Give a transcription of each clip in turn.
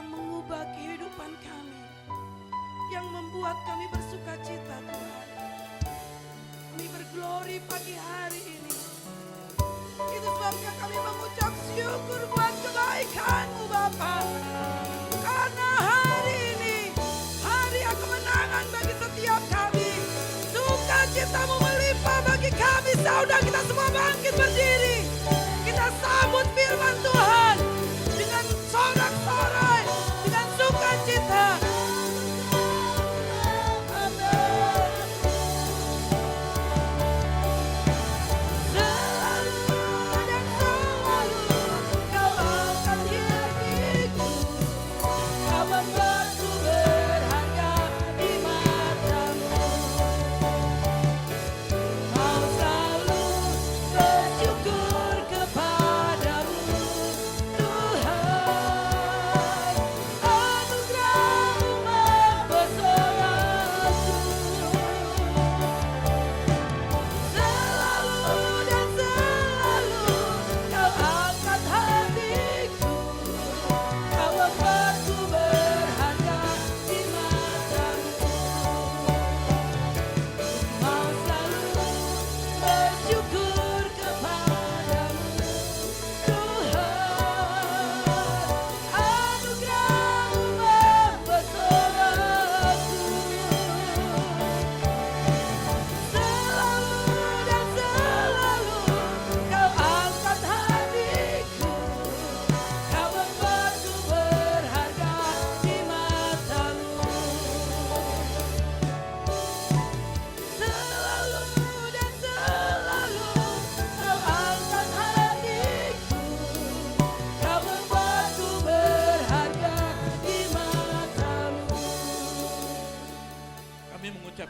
akan mengubah kehidupan kami, yang membuat kami bersuka cita Tuhan. Kami berglori pagi hari ini. Itu sebabnya kami mengucap syukur buat kebaikan-Mu Bapa. Karena hari ini, hari yang kemenangan bagi setiap kami. Sukacita-Mu melimpah bagi kami. Saudara kita semua bangkit berdiri. Kita sambut firman Tuhan dengan sorak-sorai, dengan sukacita.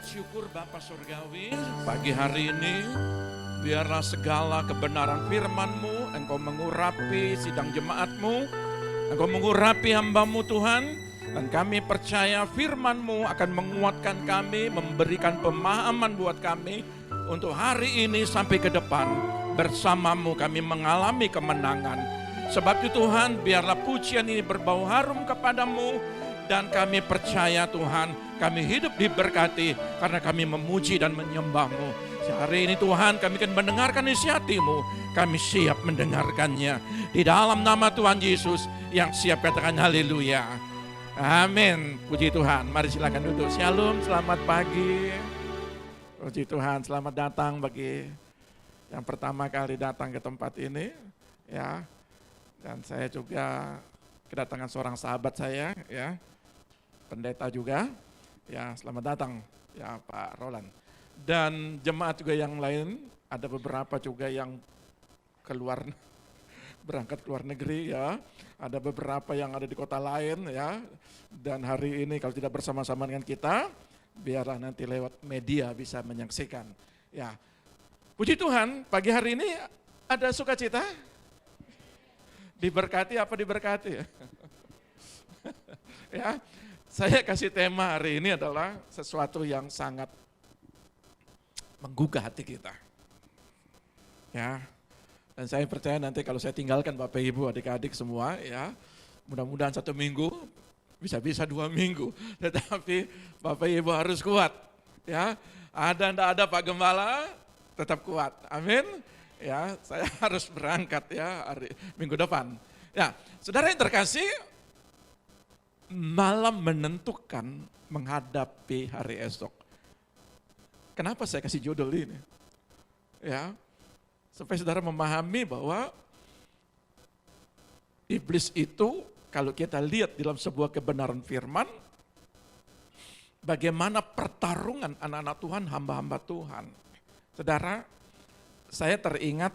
Syukur Bapa Surgawi, pagi hari ini biarlah segala kebenaran firman-Mu, Engkau mengurapi sidang jemaat-Mu, Engkau mengurapi hamba-Mu Tuhan, dan kami percaya firman-Mu akan menguatkan kami, memberikan pemahaman buat kami untuk hari ini sampai ke depan. Bersama-Mu kami mengalami kemenangan. Sebab itu Tuhan, biarlah pujian ini berbau harum kepadamu, dan kami percaya Tuhan, kami hidup diberkati karena kami memuji dan menyembah-Mu. Hari ini Tuhan, kami akan mendengarkan isi hati-Mu, kami siap mendengarkannya. Di dalam nama Tuhan Yesus yang siap katakan haleluya. Amin. Puji Tuhan. Mari silakan duduk. Shalom, selamat pagi. Puji Tuhan, selamat datang bagi yang pertama kali datang ke tempat ini. Ya. Dan saya juga kedatangan seorang sahabat saya, ya. Pendeta juga, ya selamat datang ya Pak Roland. Dan jemaat juga yang lain, ada beberapa juga yang berangkat ke luar negeri ya. Ada beberapa yang ada di kota lain ya. Dan hari ini kalau tidak bersama-sama dengan kita, biarlah nanti lewat media bisa menyaksikan. Ya, puji Tuhan, pagi hari ini ada sukacita? Diberkati apa diberkati ya? Ya. Saya kasih tema hari ini adalah sesuatu yang sangat menggugah hati kita. Ya. Dan saya percaya nanti kalau saya tinggalkan Bapak Ibu, adik-adik semua ya, mudah-mudahan 1 minggu, bisa-bisa 2 minggu. Tetapi Bapak Ibu harus kuat. Ya. Ada enggak ada Pak Gembala, tetap kuat. Amin. Ya, saya harus berangkat ya minggu depan. Ya, saudara yang terkasih, malam menentukan menghadapi hari esok. Kenapa saya kasih judul ini? Ya, supaya saudara memahami bahwa iblis itu kalau kita lihat dalam sebuah kebenaran firman, bagaimana pertarungan anak-anak Tuhan, hamba-hamba Tuhan. Saudara, saya teringat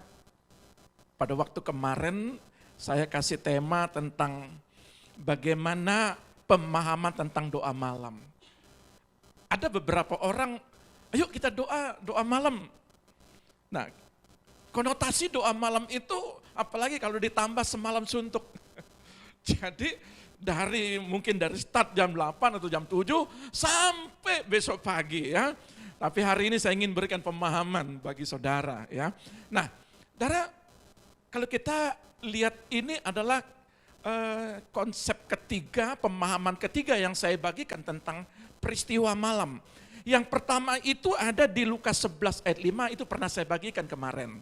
pada waktu kemarin saya kasih tema tentang bagaimana pemahaman tentang doa malam. Ada beberapa orang, ayo kita doa malam. Nah, konotasi doa malam itu apalagi kalau ditambah semalam suntuk. Jadi mungkin dari start jam 8 atau jam 7 sampai besok pagi ya. Tapi hari ini saya ingin berikan pemahaman bagi saudara ya. Nah, saudara, kalau kita lihat ini adalah konsep ketiga, pemahaman ketiga yang saya bagikan tentang peristiwa malam. Yang pertama itu ada di Lukas 11 ayat 5, itu pernah saya bagikan kemarin.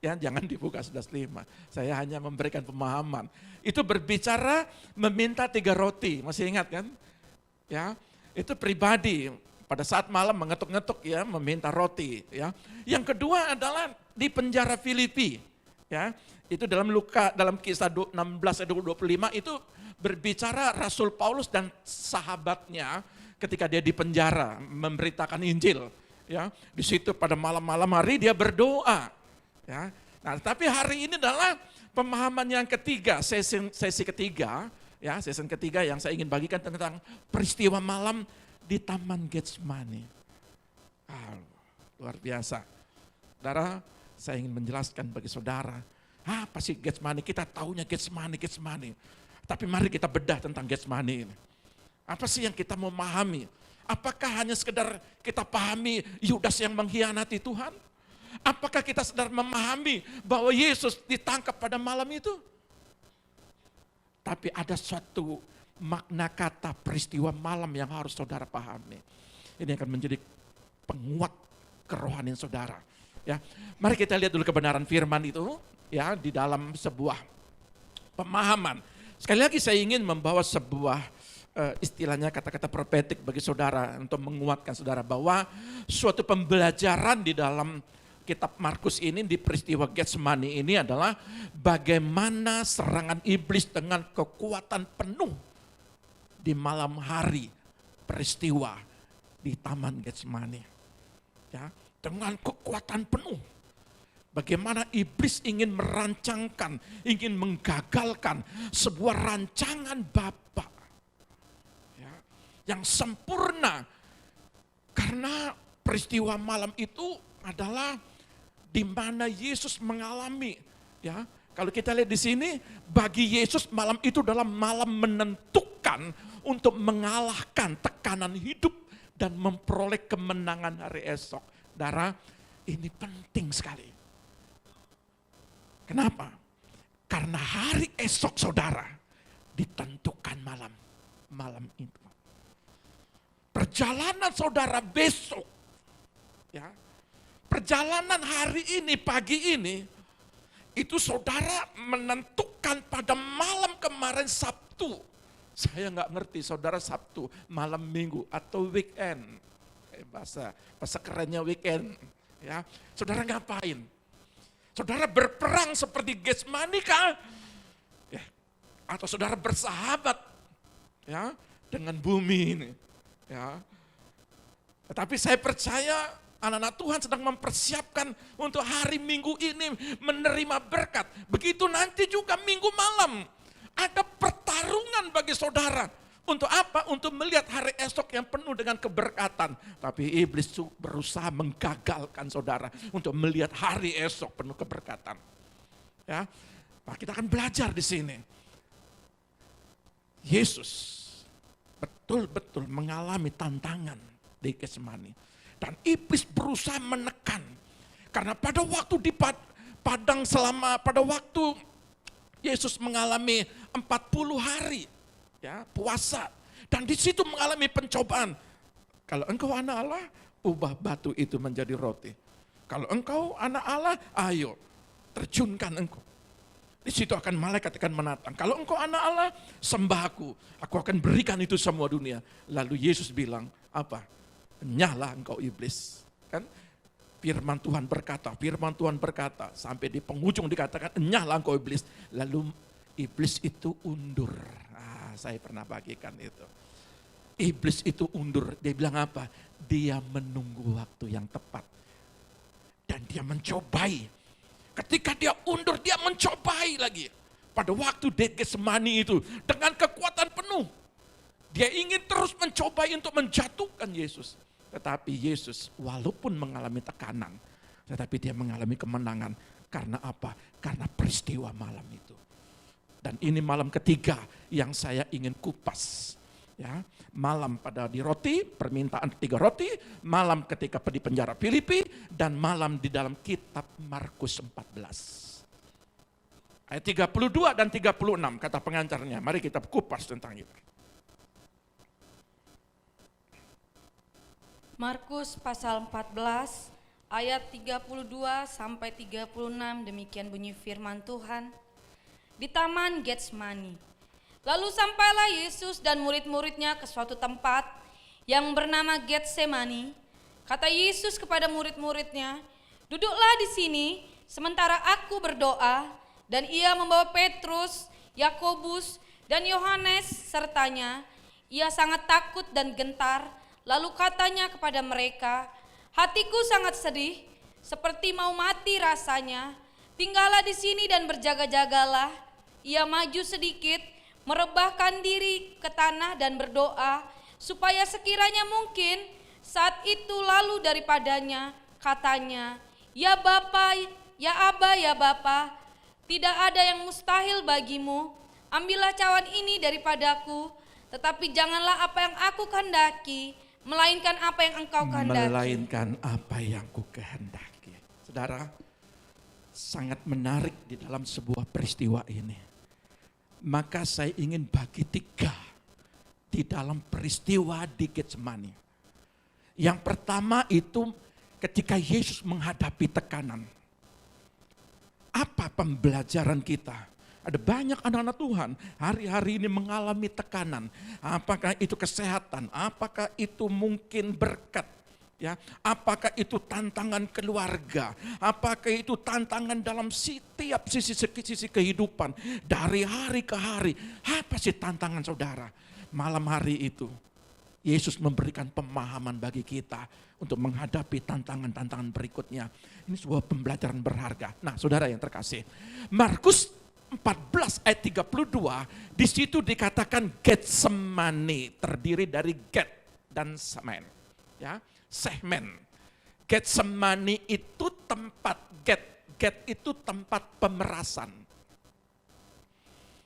Ya, jangan dibuka 11:5. Saya hanya memberikan pemahaman. Itu berbicara meminta 3 roti, masih ingat kan? Ya, itu pribadi pada saat malam mengetuk-ngetuk ya, meminta roti. Ya. Yang kedua adalah di penjara Filipi. Ya, itu dalam kisah 16 ayat 25 itu berbicara Rasul Paulus dan sahabatnya ketika dia di penjara memberitakan Injil, ya. Di situ pada malam-malam hari dia berdoa, ya. Nah, tapi hari ini adalah pemahaman yang ketiga, sesi ketiga, ya, season ketiga yang saya ingin bagikan tentang peristiwa malam di Taman Getsemani. Luar biasa. Saudara, saya ingin menjelaskan bagi saudara, apa sih Getsemani? Kita taunya Getsemani. Tapi mari kita bedah tentang Getsemani ini. Apa sih yang kita mau pahami? Apakah hanya sekedar kita pahami Yudas yang mengkhianati Tuhan? Apakah kita sedang memahami bahwa Yesus ditangkap pada malam itu? Tapi ada suatu makna kata peristiwa malam yang harus saudara pahami. Ini akan menjadi penguat kerohanian saudara. Ya, mari kita lihat dulu kebenaran firman itu ya di dalam sebuah pemahaman. Sekali lagi saya ingin membawa sebuah istilahnya kata-kata profetik bagi saudara untuk menguatkan saudara bahwa suatu pembelajaran di dalam kitab Markus ini di peristiwa Getsemani ini adalah bagaimana serangan iblis dengan kekuatan penuh di malam hari peristiwa di Taman Getsemani. Ya, dengan kekuatan penuh. Bagaimana iblis ingin merancangkan, ingin menggagalkan sebuah rancangan Bapa yang sempurna, karena peristiwa malam itu adalah di mana Yesus mengalami, ya. Kalau kita lihat di sini, bagi Yesus malam itu adalah malam menentukan untuk mengalahkan tekanan hidup dan memperoleh kemenangan hari esok. Saudara, ini penting sekali. Kenapa? Karena hari esok saudara ditentukan malam itu. Perjalanan saudara besok, ya, perjalanan hari ini, pagi ini, itu saudara menentukan pada malam kemarin Sabtu. Saya nggak ngerti saudara Sabtu, malam Minggu atau weekend. Bahasa kerennya weekend. Ya, saudara ngapain? Saudara berperang seperti Getsemani kah? Ya, atau saudara bersahabat ya dengan bumi ini. Ya. Tetapi saya percaya anak-anak Tuhan sedang mempersiapkan untuk hari Minggu ini menerima berkat. Begitu nanti juga Minggu malam ada pertarungan bagi saudara. Untuk apa? Untuk melihat hari esok yang penuh dengan keberkatan. Tapi iblis berusaha menggagalkan saudara untuk melihat hari esok penuh keberkatan. Ya, nah, kita akan belajar di sini. Yesus betul-betul mengalami tantangan di Getsemani. Dan iblis berusaha menekan. Karena pada waktu di padang pada waktu Yesus mengalami 40 hari ya, puasa. Dan di situ mengalami pencobaan. Kalau engkau anak Allah, ubah batu itu menjadi roti. Kalau engkau anak Allah, ayo terjunkan engkau. Di situ akan malaikat akan menatang. Kalau engkau anak Allah, sembah aku akan berikan itu semua dunia. Lalu Yesus bilang, apa? Nyala engkau iblis. Kan? Firman Tuhan berkata, sampai di penghujung dikatakan, nyala engkau iblis. Lalu iblis itu undur. Saya pernah bagikan itu. Iblis itu undur. Dia bilang apa? Dia menunggu waktu yang tepat. Dan dia mencobai. Ketika dia undur, dia mencobai lagi. Pada waktu di Getsemani itu, dengan kekuatan penuh. Dia ingin terus mencobai untuk menjatuhkan Yesus. Tetapi Yesus walaupun mengalami tekanan, tetapi dia mengalami kemenangan. Karena apa? Karena peristiwa malam itu. Dan ini malam ketiga yang saya ingin kupas. Ya, malam pada di roti, permintaan 3 roti, malam ketika di penjara Filipi, dan malam di dalam kitab Markus 14. Ayat 32 dan 36 kata pengantarnya. Mari kita kupas tentang itu. Markus pasal 14 ayat 32 sampai 36, demikian bunyi firman Tuhan. Di taman Getsemani. Lalu sampailah Yesus dan murid-muridnya ke suatu tempat yang bernama Getsemani. Kata Yesus kepada murid-muridnya, "Duduklah di sini sementara aku berdoa." Dan ia membawa Petrus, Yakobus, dan Yohanes sertanya. Ia sangat takut dan gentar, lalu katanya kepada mereka, "Hatiku sangat sedih, seperti mau mati rasanya. Tinggallah di sini dan berjaga-jagalah." Ia maju sedikit, merebahkan diri ke tanah dan berdoa, supaya sekiranya mungkin saat itu lalu daripadanya, katanya, "Ya Bapa, ya Aba, ya Bapa, tidak ada yang mustahil bagimu. Ambillah cawan ini daripadaku, tetapi janganlah apa yang aku kehendaki, melainkan apa yang engkau kehendaki." Melainkan apa yang ku kehendaki. Saudara, sangat menarik di dalam sebuah peristiwa ini. Maka saya ingin bagi 3 di dalam peristiwa di Getsemani. Yang pertama itu ketika Yesus menghadapi tekanan. Apa pembelajaran kita? Ada banyak anak-anak Tuhan hari-hari ini mengalami tekanan. Apakah itu kesehatan? Apakah itu mungkin berkat? Ya, apakah itu tantangan keluarga? Apakah itu tantangan dalam setiap sisi kehidupan dari hari ke hari? Apa sih tantangan saudara? Malam hari itu Yesus memberikan pemahaman bagi kita untuk menghadapi tantangan-tantangan berikutnya. Ini sebuah pembelajaran berharga. Nah, saudara yang terkasih, Markus 14 ayat 32, di situ dikatakan Getsemani, terdiri dari Get dan Semen. Ya, Semen. Getsemani itu tempat Get itu tempat pemerasan.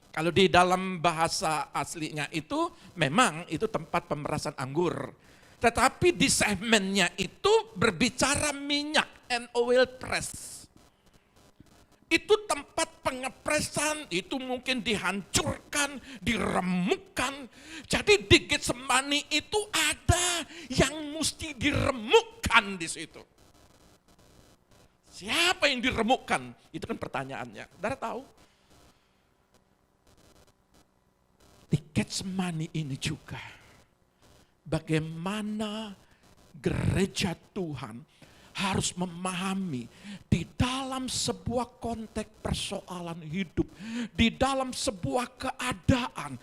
Kalau di dalam bahasa aslinya itu memang itu tempat pemerasan anggur. Tetapi di Semennya itu berbicara minyak and oil press. Itu tempat pengepresan, itu mungkin dihancurkan, diremukkan. Jadi di Getsemani itu ada yang mesti diremukkan di situ. Siapa yang diremukkan? Itu kan pertanyaannya. Saudara tahu? Di Getsemani ini juga, bagaimana gereja Tuhan harus memahami di dalam sebuah konteks persoalan hidup, di dalam sebuah keadaan,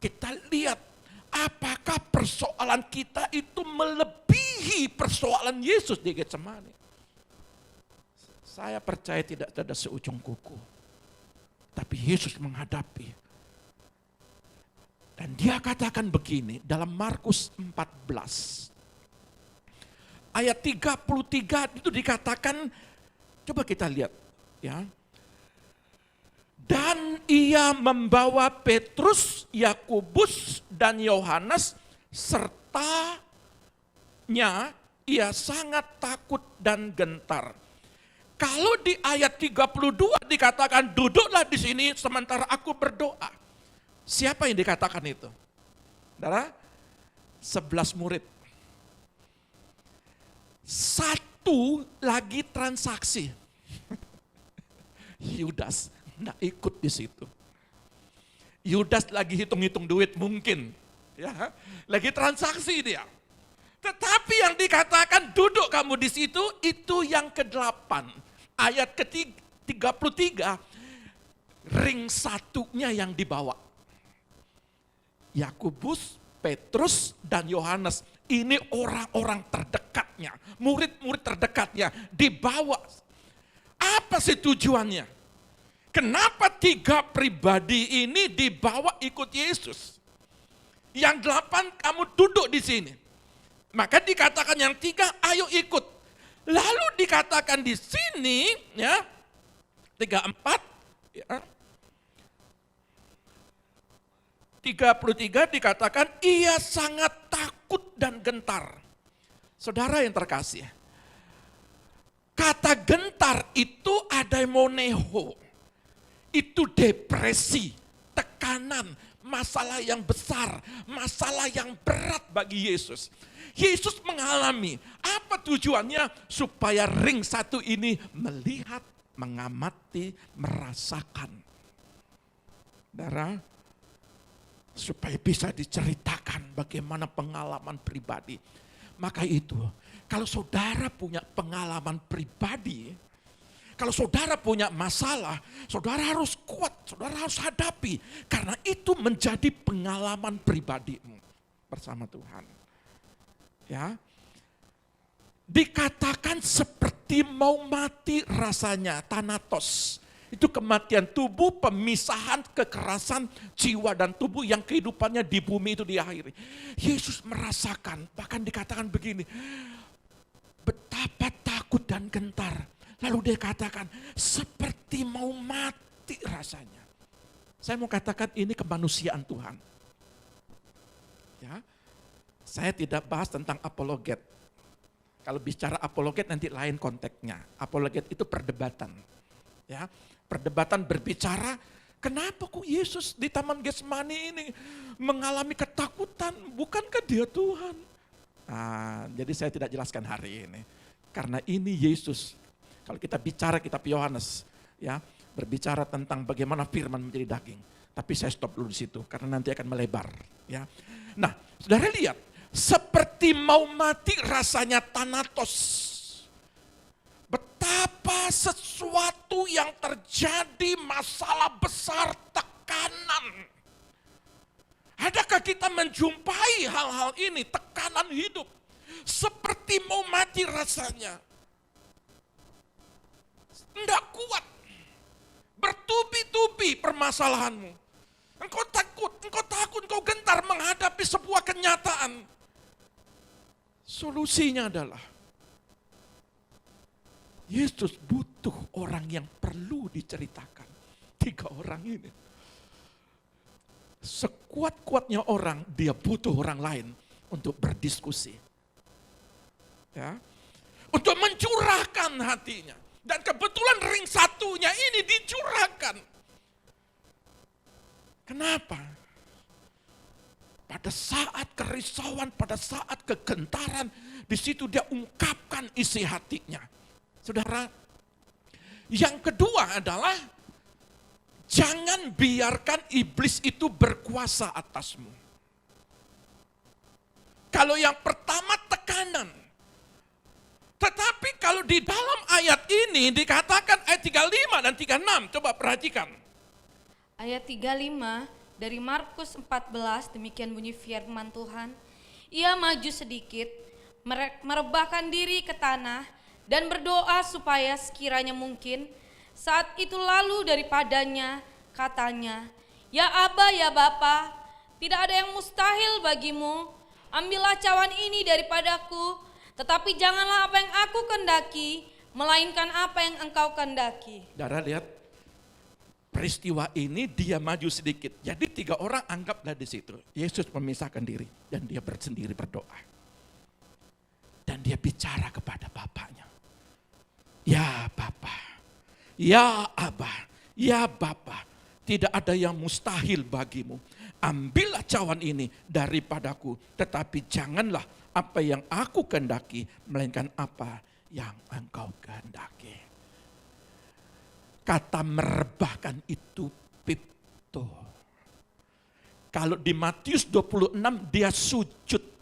kita lihat apakah persoalan kita itu melebihi persoalan Yesus di Getsemani. Saya percaya tidak ada seujung kuku, tapi Yesus menghadapi. Dan dia katakan begini dalam Markus 14. Ayat 33 itu dikatakan, coba kita lihat ya. Dan ia membawa Petrus, Yakobus dan Yohanes sertanya ia sangat takut dan gentar. Kalau di ayat 32 dikatakan duduklah di sini sementara aku berdoa. Siapa yang dikatakan itu? Saudara, 11 murid. Satu lagi transaksi. Yudas nggak ikut di situ. Yudas lagi hitung-hitung duit mungkin, ya, lagi transaksi dia. Tetapi yang dikatakan duduk kamu di situ itu yang ke-8. Ayat ke-33, ring satunya yang dibawa. Yakobus, Petrus, dan Yohanes. Ini orang-orang terdekatnya, murid-murid terdekatnya dibawa. Apa sih tujuannya? Kenapa 3 pribadi ini dibawa ikut Yesus? Yang 8 kamu duduk di sini. Maka dikatakan yang 3, ayo ikut. Lalu dikatakan di sini, ya, 34, ya, 33 dikatakan ia sangat takut dan gentar. Saudara yang terkasih, kata gentar itu adaimoneo. itu depresi, tekanan, masalah yang besar, masalah yang berat bagi Yesus. Yesus mengalami, apa tujuannya? Supaya ring satu ini melihat, mengamati, merasakan. Saudara, supaya bisa diceritakan bagaimana pengalaman pribadi. Maka itu, kalau saudara punya pengalaman pribadi, kalau saudara punya masalah, saudara harus kuat, saudara harus hadapi. Karena itu menjadi pengalaman pribadimu bersama Tuhan. Ya, dikatakan seperti mau mati rasanya, thanatos. Itu kematian tubuh, pemisahan, kekerasan jiwa dan tubuh yang kehidupannya di bumi itu diakhiri. Yesus merasakan, bahkan dikatakan begini, betapa takut dan gentar. Lalu dia katakan, seperti mau mati rasanya. Saya mau katakan ini kemanusiaan Tuhan. Ya, saya tidak bahas tentang apologet. Kalau bicara apologet nanti lain konteksnya. Apologet itu perdebatan. Ya, perdebatan berbicara, kenapa kok Yesus di Taman Getsemani ini mengalami ketakutan? Bukankah dia Tuhan? Nah, jadi saya tidak jelaskan hari ini. Karena ini Yesus, kalau kita bicara kitab Yohanes, ya, berbicara tentang bagaimana firman menjadi daging. Tapi saya stop dulu di situ, karena nanti akan melebar. Ya. Nah, saudara lihat, seperti mau mati rasanya thanatos. Betapa sesuatu yang terjadi, masalah besar, tekanan. Adakah kita menjumpai hal-hal ini, tekanan hidup? Seperti mau mati rasanya. Tidak kuat. Bertubi-tubi permasalahanmu. Engkau takut, engkau gentar menghadapi sebuah kenyataan. Solusinya adalah Yesus butuh orang yang perlu diceritakan. 3 orang ini. Sekuat-kuatnya orang, dia butuh orang lain untuk berdiskusi. Ya, untuk mencurahkan hatinya. Dan kebetulan ring satunya ini dicurahkan. Kenapa? Pada saat kerisauan, pada saat kegentaran, di situ dia ungkapkan isi hatinya. Saudara, yang kedua adalah jangan biarkan iblis itu berkuasa atasmu. Kalau yang pertama tekanan. Tetapi kalau di dalam ayat ini dikatakan ayat 35 dan 36, coba perhatikan. Ayat 35 dari Markus 14, demikian bunyi firman Tuhan. Ia maju sedikit, merebahkan diri ke tanah, dan berdoa supaya sekiranya mungkin saat itu lalu daripadanya katanya, ya Aba, ya Bapa, tidak ada yang mustahil bagimu, ambillah cawan ini daripadaku, tetapi janganlah apa yang aku kehendaki, melainkan apa yang engkau kehendaki. Saudara lihat, peristiwa ini dia maju sedikit. Jadi 3 orang anggaplah di situ. Yesus memisahkan diri dan dia bersendiri berdoa. Dan dia bicara kepada Bapaknya. Ya Bapa, ya Aba, ya Bapa, tidak ada yang mustahil bagimu. Ambillah cawan ini daripadaku, tetapi janganlah apa yang aku kehendaki, melainkan apa yang engkau kehendaki. Kata merebahkan itu pipto. Kalau di Matius 26 dia sujud.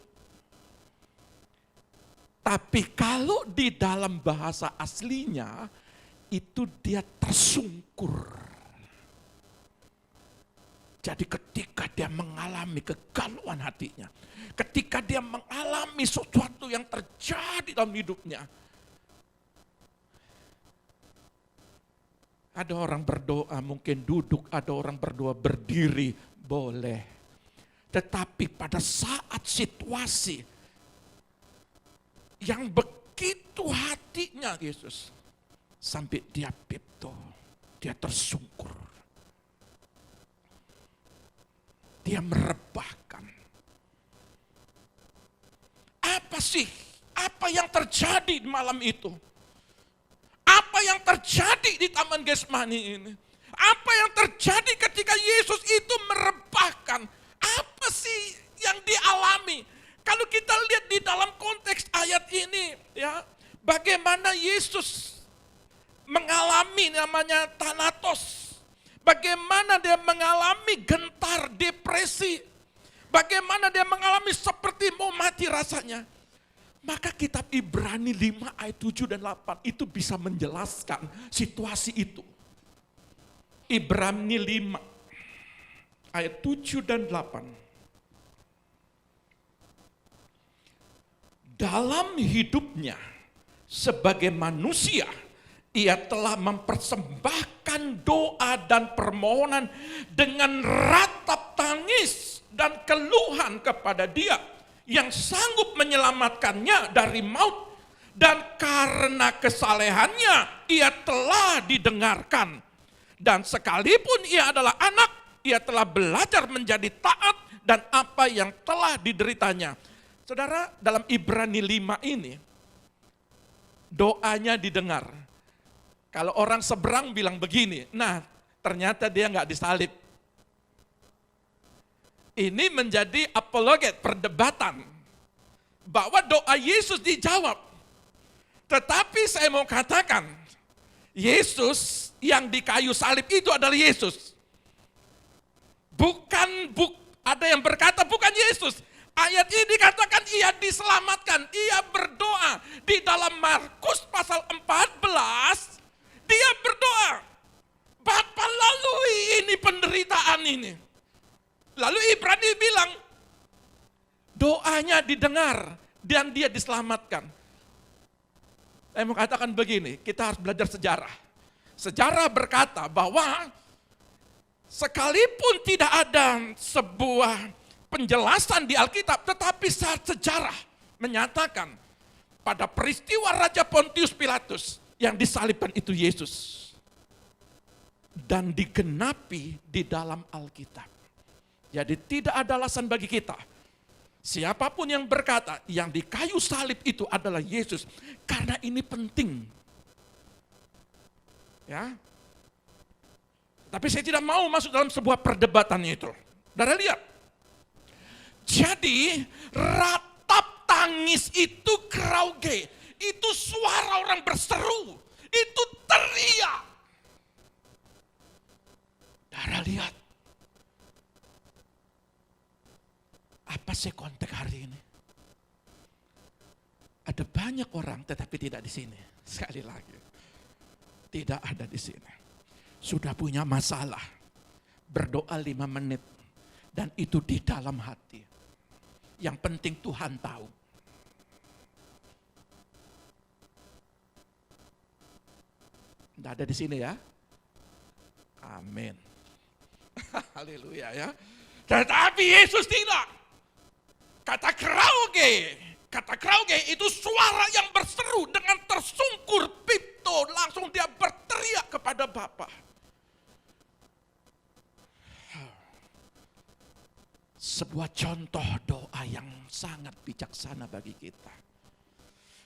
Tapi kalau di dalam bahasa aslinya itu dia tersungkur. Jadi ketika dia mengalami kegalauan hatinya, ketika dia mengalami sesuatu yang terjadi dalam hidupnya, ada orang berdoa mungkin duduk, ada orang berdoa berdiri, boleh. Tetapi pada saat situasi yang begitu hatinya Yesus, sampai dia pipto, dia tersungkur. Dia merebahkan. Apa sih? Apa yang terjadi di malam itu? Apa yang terjadi di Taman Getsemani ini? apa yang terjadi ketika Yesus itu merebahkan? Apa sih yang dialami? Kalau kita lihat di dalam konteks ayat ini, ya, bagaimana Yesus mengalami namanya thanatos. Bagaimana dia mengalami gentar, depresi. Bagaimana dia mengalami seperti mau mati rasanya. Maka kitab Ibrani 5 ayat 7 dan 8 itu bisa menjelaskan situasi itu. Ibrani 5 ayat 7 dan 8. Dalam hidupnya sebagai manusia, ia telah mempersembahkan doa dan permohonan dengan ratap tangis dan keluhan kepada Dia yang sanggup menyelamatkannya dari maut, dan karena kesalehannya ia telah didengarkan. Dan sekalipun ia adalah anak, ia telah belajar menjadi taat dan apa yang telah dideritanya. Saudara, dalam Ibrani 5 ini, doanya didengar. Kalau orang seberang bilang begini, nah ternyata dia nggak disalib. Ini menjadi apologet, perdebatan. Bahwa doa Yesus dijawab. Tetapi saya mau katakan, Yesus yang di kayu salib itu adalah Yesus. Ada yang berkata bukan Yesus. Ayat ini dikatakan ia diselamatkan, ia berdoa. Di dalam Markus pasal 14, dia berdoa. Bapa, lalui ini penderitaan ini. Lalu Ibrani bilang, doanya didengar dan dia diselamatkan. Saya mau katakan begini, kita harus belajar sejarah. Sejarah berkata bahwa sekalipun tidak ada sebuah penjelasan di Alkitab, tetapi sejarah menyatakan pada peristiwa Raja Pontius Pilatus yang disalibkan itu Yesus. Dan digenapi di dalam Alkitab. Jadi tidak ada alasan bagi kita. Siapapun yang berkata yang di kayu salib itu adalah Yesus. Karena ini penting. Ya. Tapi saya tidak mau masuk dalam sebuah perdebatan itu. Saudara lihat. Jadi ratap tangis itu krauge. Itu suara orang berseru. Itu teriak. Saudara lihat. Apa sih konteks hari ini? Ada banyak orang tetapi tidak di sini. Sekali lagi. Tidak ada di sini. Sudah punya masalah. Berdoa 5 menit. Dan itu di dalam hati. Yang penting Tuhan tahu. Tidak ada di sini ya. Amin. Haleluya ya. Tetapi Yesus tidak. Kata krauge itu suara yang berseru dengan tersungkur pipto, langsung dia berteriak kepada Bapa. Sebuah contoh doa yang sangat bijaksana bagi kita.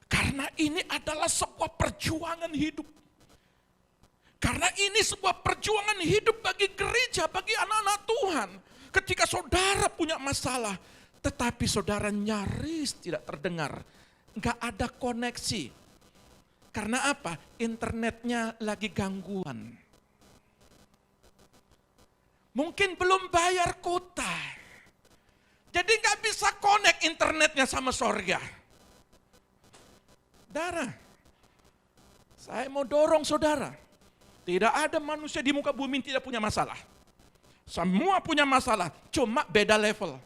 Karena ini adalah sebuah perjuangan hidup. Karena ini sebuah perjuangan hidup bagi gereja, bagi anak-anak Tuhan. Ketika saudara punya masalah, tetapi saudara nyaris tidak terdengar. Enggak ada koneksi. Karena apa? Internetnya lagi gangguan. Mungkin belum bayar kuota. Jadi enggak bisa connect internetnya sama surga. Saudara, saya mau dorong saudara. Tidak ada manusia di muka bumi yang tidak punya masalah. Semua punya masalah, cuma beda level.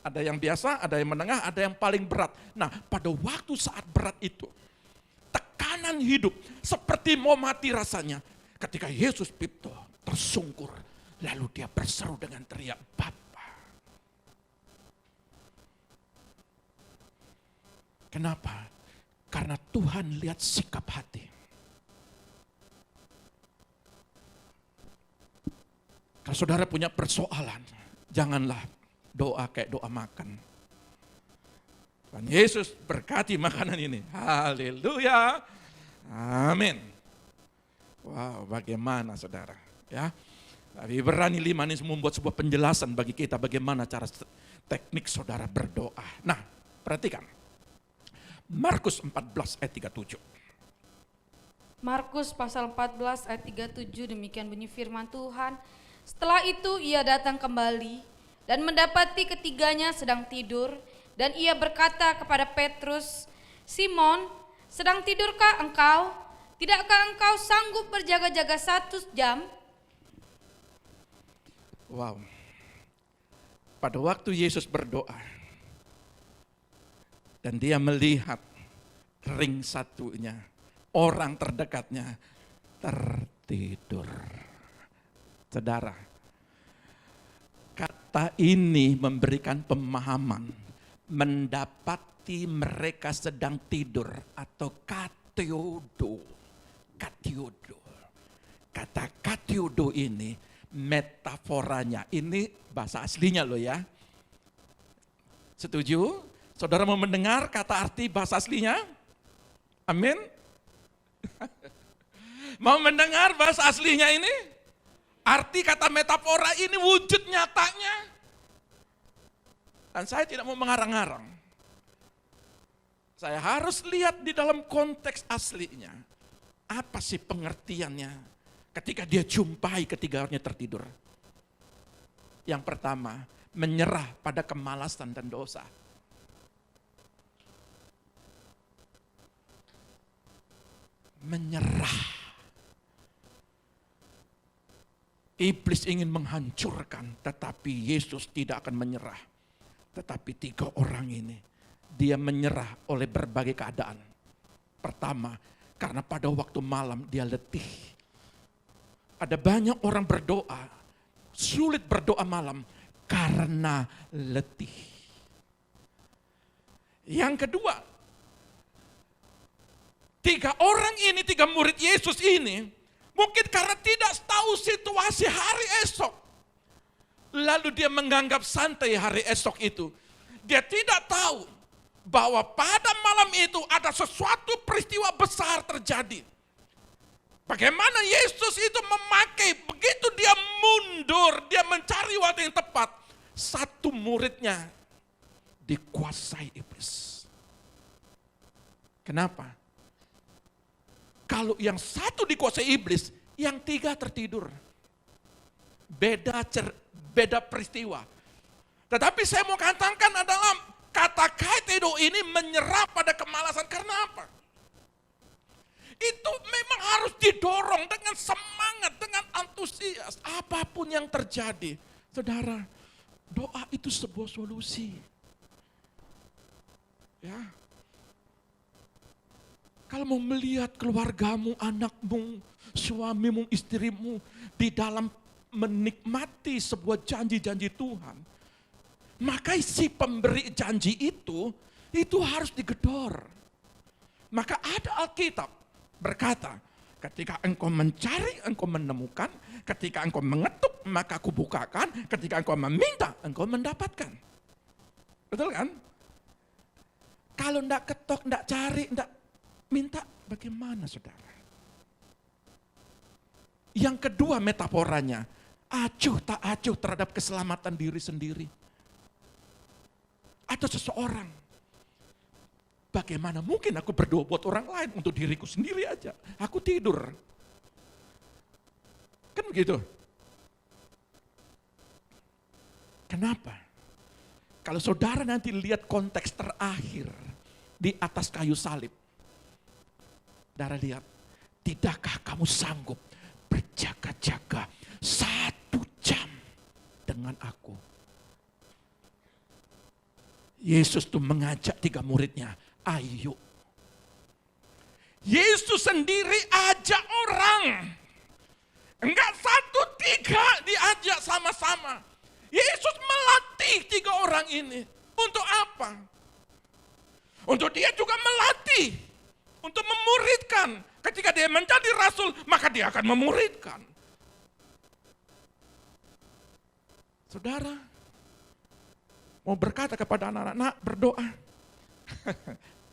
Ada yang biasa, ada yang menengah, ada yang paling berat. Nah, pada waktu saat berat itu, tekanan hidup seperti mau mati rasanya. Ketika Yesus pipto, tersungkur, lalu dia berseru dengan teriak, Bapa. Kenapa? Karena Tuhan lihat sikap hati. Kalau saudara punya persoalan, janganlah doa kayak doa makan. Tuhan Yesus berkati makanan ini. Haleluya. Amin. Wow, bagaimana saudara? Ya. Tapi Ibrani 5 ini membuat sebuah penjelasan bagi kita bagaimana cara teknik saudara berdoa. Nah, perhatikan. Markus 14 ayat 37. Markus pasal 14 ayat 37, demikian bunyi firman Tuhan. Setelah itu ia datang kembali dan mendapati ketiganya sedang tidur, dan ia berkata kepada Petrus, "Simon, sedang tidurkah engkau? Tidakkah engkau sanggup berjaga-jaga 1 jam?" Wow. Pada waktu Yesus berdoa dan dia melihat ring satunya, orang terdekatnya tertidur. Saudara, kata ini memberikan pemahaman, mendapati mereka sedang tidur atau katiodo. Kata katiodo ini metaforanya, ini bahasa aslinya loh ya. Setuju? Saudara mau mendengar kata arti bahasa aslinya? Amin. Mau mendengar bahasa aslinya ini? Arti kata metafora ini wujud nyatanya. Dan saya tidak mau mengarang-arang. Saya harus lihat di dalam konteks aslinya. Apa sih pengertiannya ketika dia jumpai ketiganya tertidur? Yang pertama, menyerah pada kemalasan dan dosa. Menyerah. Iblis ingin menghancurkan, tetapi Yesus tidak akan menyerah. Tetapi 3 orang ini, dia menyerah oleh berbagai keadaan. Pertama, karena pada waktu malam dia letih. Ada banyak orang berdoa, sulit berdoa malam karena letih. Yang kedua, 3 orang ini, 3 murid Yesus ini, mungkin karena tidak tahu situasi hari esok. Lalu dia menganggap santai hari esok itu. Dia tidak tahu bahwa pada malam itu ada sesuatu peristiwa besar terjadi. Bagaimana Yesus itu memakai, begitu dia mundur, dia mencari waktu yang tepat. 1 muridnya dikuasai iblis. Kenapa? Kalau yang 1 dikuasai iblis, yang 3 tertidur. Beda peristiwa. Tetapi saya mau katakan adalah kata kaitedo ini menyerah pada kemalasan. Karena apa? Itu memang harus didorong dengan semangat, dengan antusias. Apapun yang terjadi. Saudara, doa itu sebuah solusi. Ya. Kalau mau melihat keluargamu, anakmu, suamimu, istrimu di dalam menikmati sebuah janji-janji Tuhan, maka si pemberi janji itu harus digedor. Maka ada Alkitab berkata, ketika engkau mencari, engkau menemukan, ketika engkau mengetuk, maka aku bukakan, ketika engkau meminta, engkau mendapatkan. Betul kan? Kalau enggak ketok, enggak cari, enggak minta, bagaimana saudara? Yang kedua metaforanya, acuh tak acuh terhadap keselamatan diri sendiri. Atau seseorang. Bagaimana mungkin aku berdoa buat orang lain, untuk diriku sendiri aja. Aku tidur. Kan begitu? Kenapa? Kalau saudara nanti lihat konteks terakhir di atas kayu salib. Saudara lihat, tidakkah kamu sanggup berjaga-jaga 1 jam dengan aku? Yesus tuh mengajak 3 muridnya, ayo. Yesus sendiri ajak orang. Enggak 1, 3 diajak sama-sama. Yesus melatih 3 orang ini. Untuk apa? Untuk dia juga melatih. Untuk memuridkan. Ketika dia menjadi rasul, maka dia akan memuridkan. Saudara, mau berkata kepada anak-anak, nak berdoa.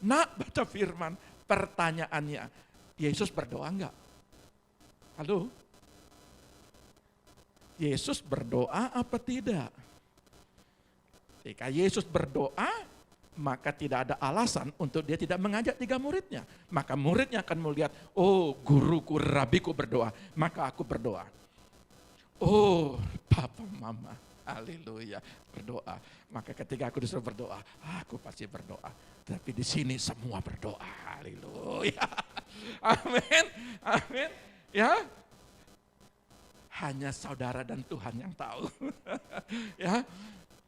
Nak baca firman. Pertanyaannya, Yesus berdoa enggak? Halo? Yesus berdoa apa tidak? Jika Yesus berdoa, maka tidak ada alasan untuk dia tidak mengajak 3 muridnya. Maka muridnya akan melihat, oh guruku, rabiku berdoa, maka aku berdoa. Oh papa mama, haleluya, berdoa. Maka ketika aku disuruh berdoa, aku pasti berdoa. Tapi di sini semua berdoa, haleluya. Amin, amin. Ya, hanya saudara dan Tuhan yang tahu. Ya,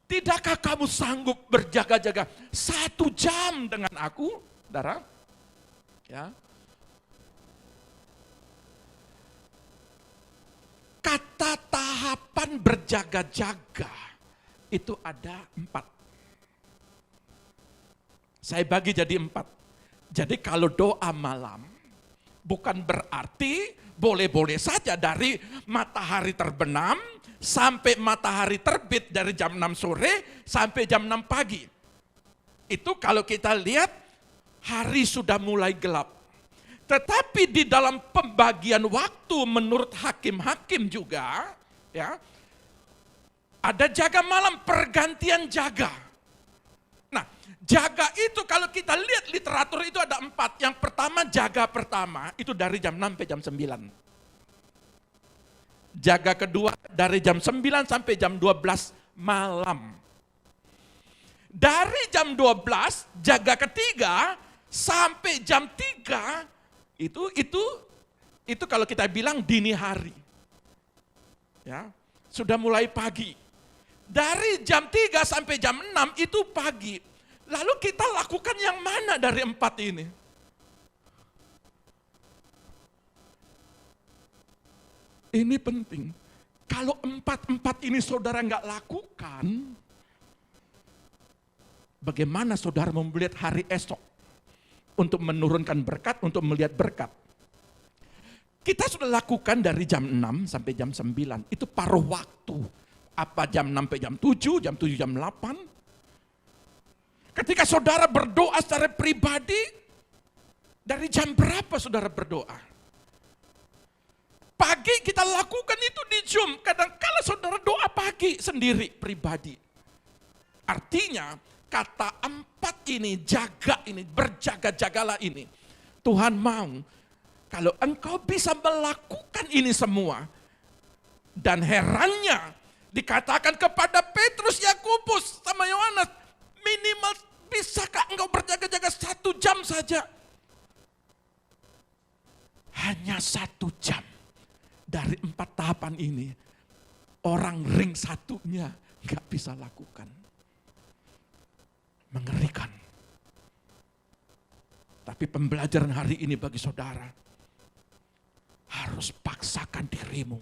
tidakkah kamu sanggup berjaga-jaga 1 jam dengan aku, saudara? Ya. Kata tahapan berjaga-jaga itu ada 4. Saya bagi jadi 4. Jadi kalau doa malam, bukan berarti boleh-boleh saja dari matahari terbenam sampai matahari terbit, dari jam 6 sore sampai jam 6 pagi. Itu kalau kita lihat hari sudah mulai gelap. Tetapi di dalam pembagian waktu menurut hakim-hakim juga, ya, ada jaga malam, pergantian jaga. Nah, jaga itu kalau kita lihat literatur itu ada 4. Yang pertama, jaga pertama itu dari jam 6 sampai jam 9. Jaga kedua dari jam 9 sampai jam 12 malam. Dari jam 12, jaga ketiga sampai jam 3, itu kalau kita bilang dini hari. Ya, sudah mulai pagi. Dari jam 3 sampai jam 6 itu pagi. Lalu kita lakukan yang mana dari 4 ini? Ini penting. Kalau 4 ini saudara nggak lakukan, bagaimana saudara mau melihat hari esok? Untuk menurunkan berkat, untuk melihat berkat. Kita sudah lakukan dari jam 6 sampai jam 9. Itu paruh waktu. Apa jam 6 sampai jam 7, jam 7, jam 8. Ketika saudara berdoa secara pribadi, dari jam berapa saudara berdoa? Pagi kita lakukan itu di Zoom. Kadang-kala saudara doa pagi sendiri, pribadi. Artinya, kata 4 ini, jaga ini, berjaga-jagalah ini. Tuhan mau, kalau engkau bisa melakukan ini semua, dan herannya, dikatakan kepada Petrus, Yakobus, sama Yohanes, minimal bisakah engkau berjaga-jaga 1 jam saja? Hanya 1 jam. Dari 4 tahapan ini, orang ring satunya gak bisa lakukan. Mengerikan. Tapi pembelajaran hari ini bagi saudara, harus paksakan dirimu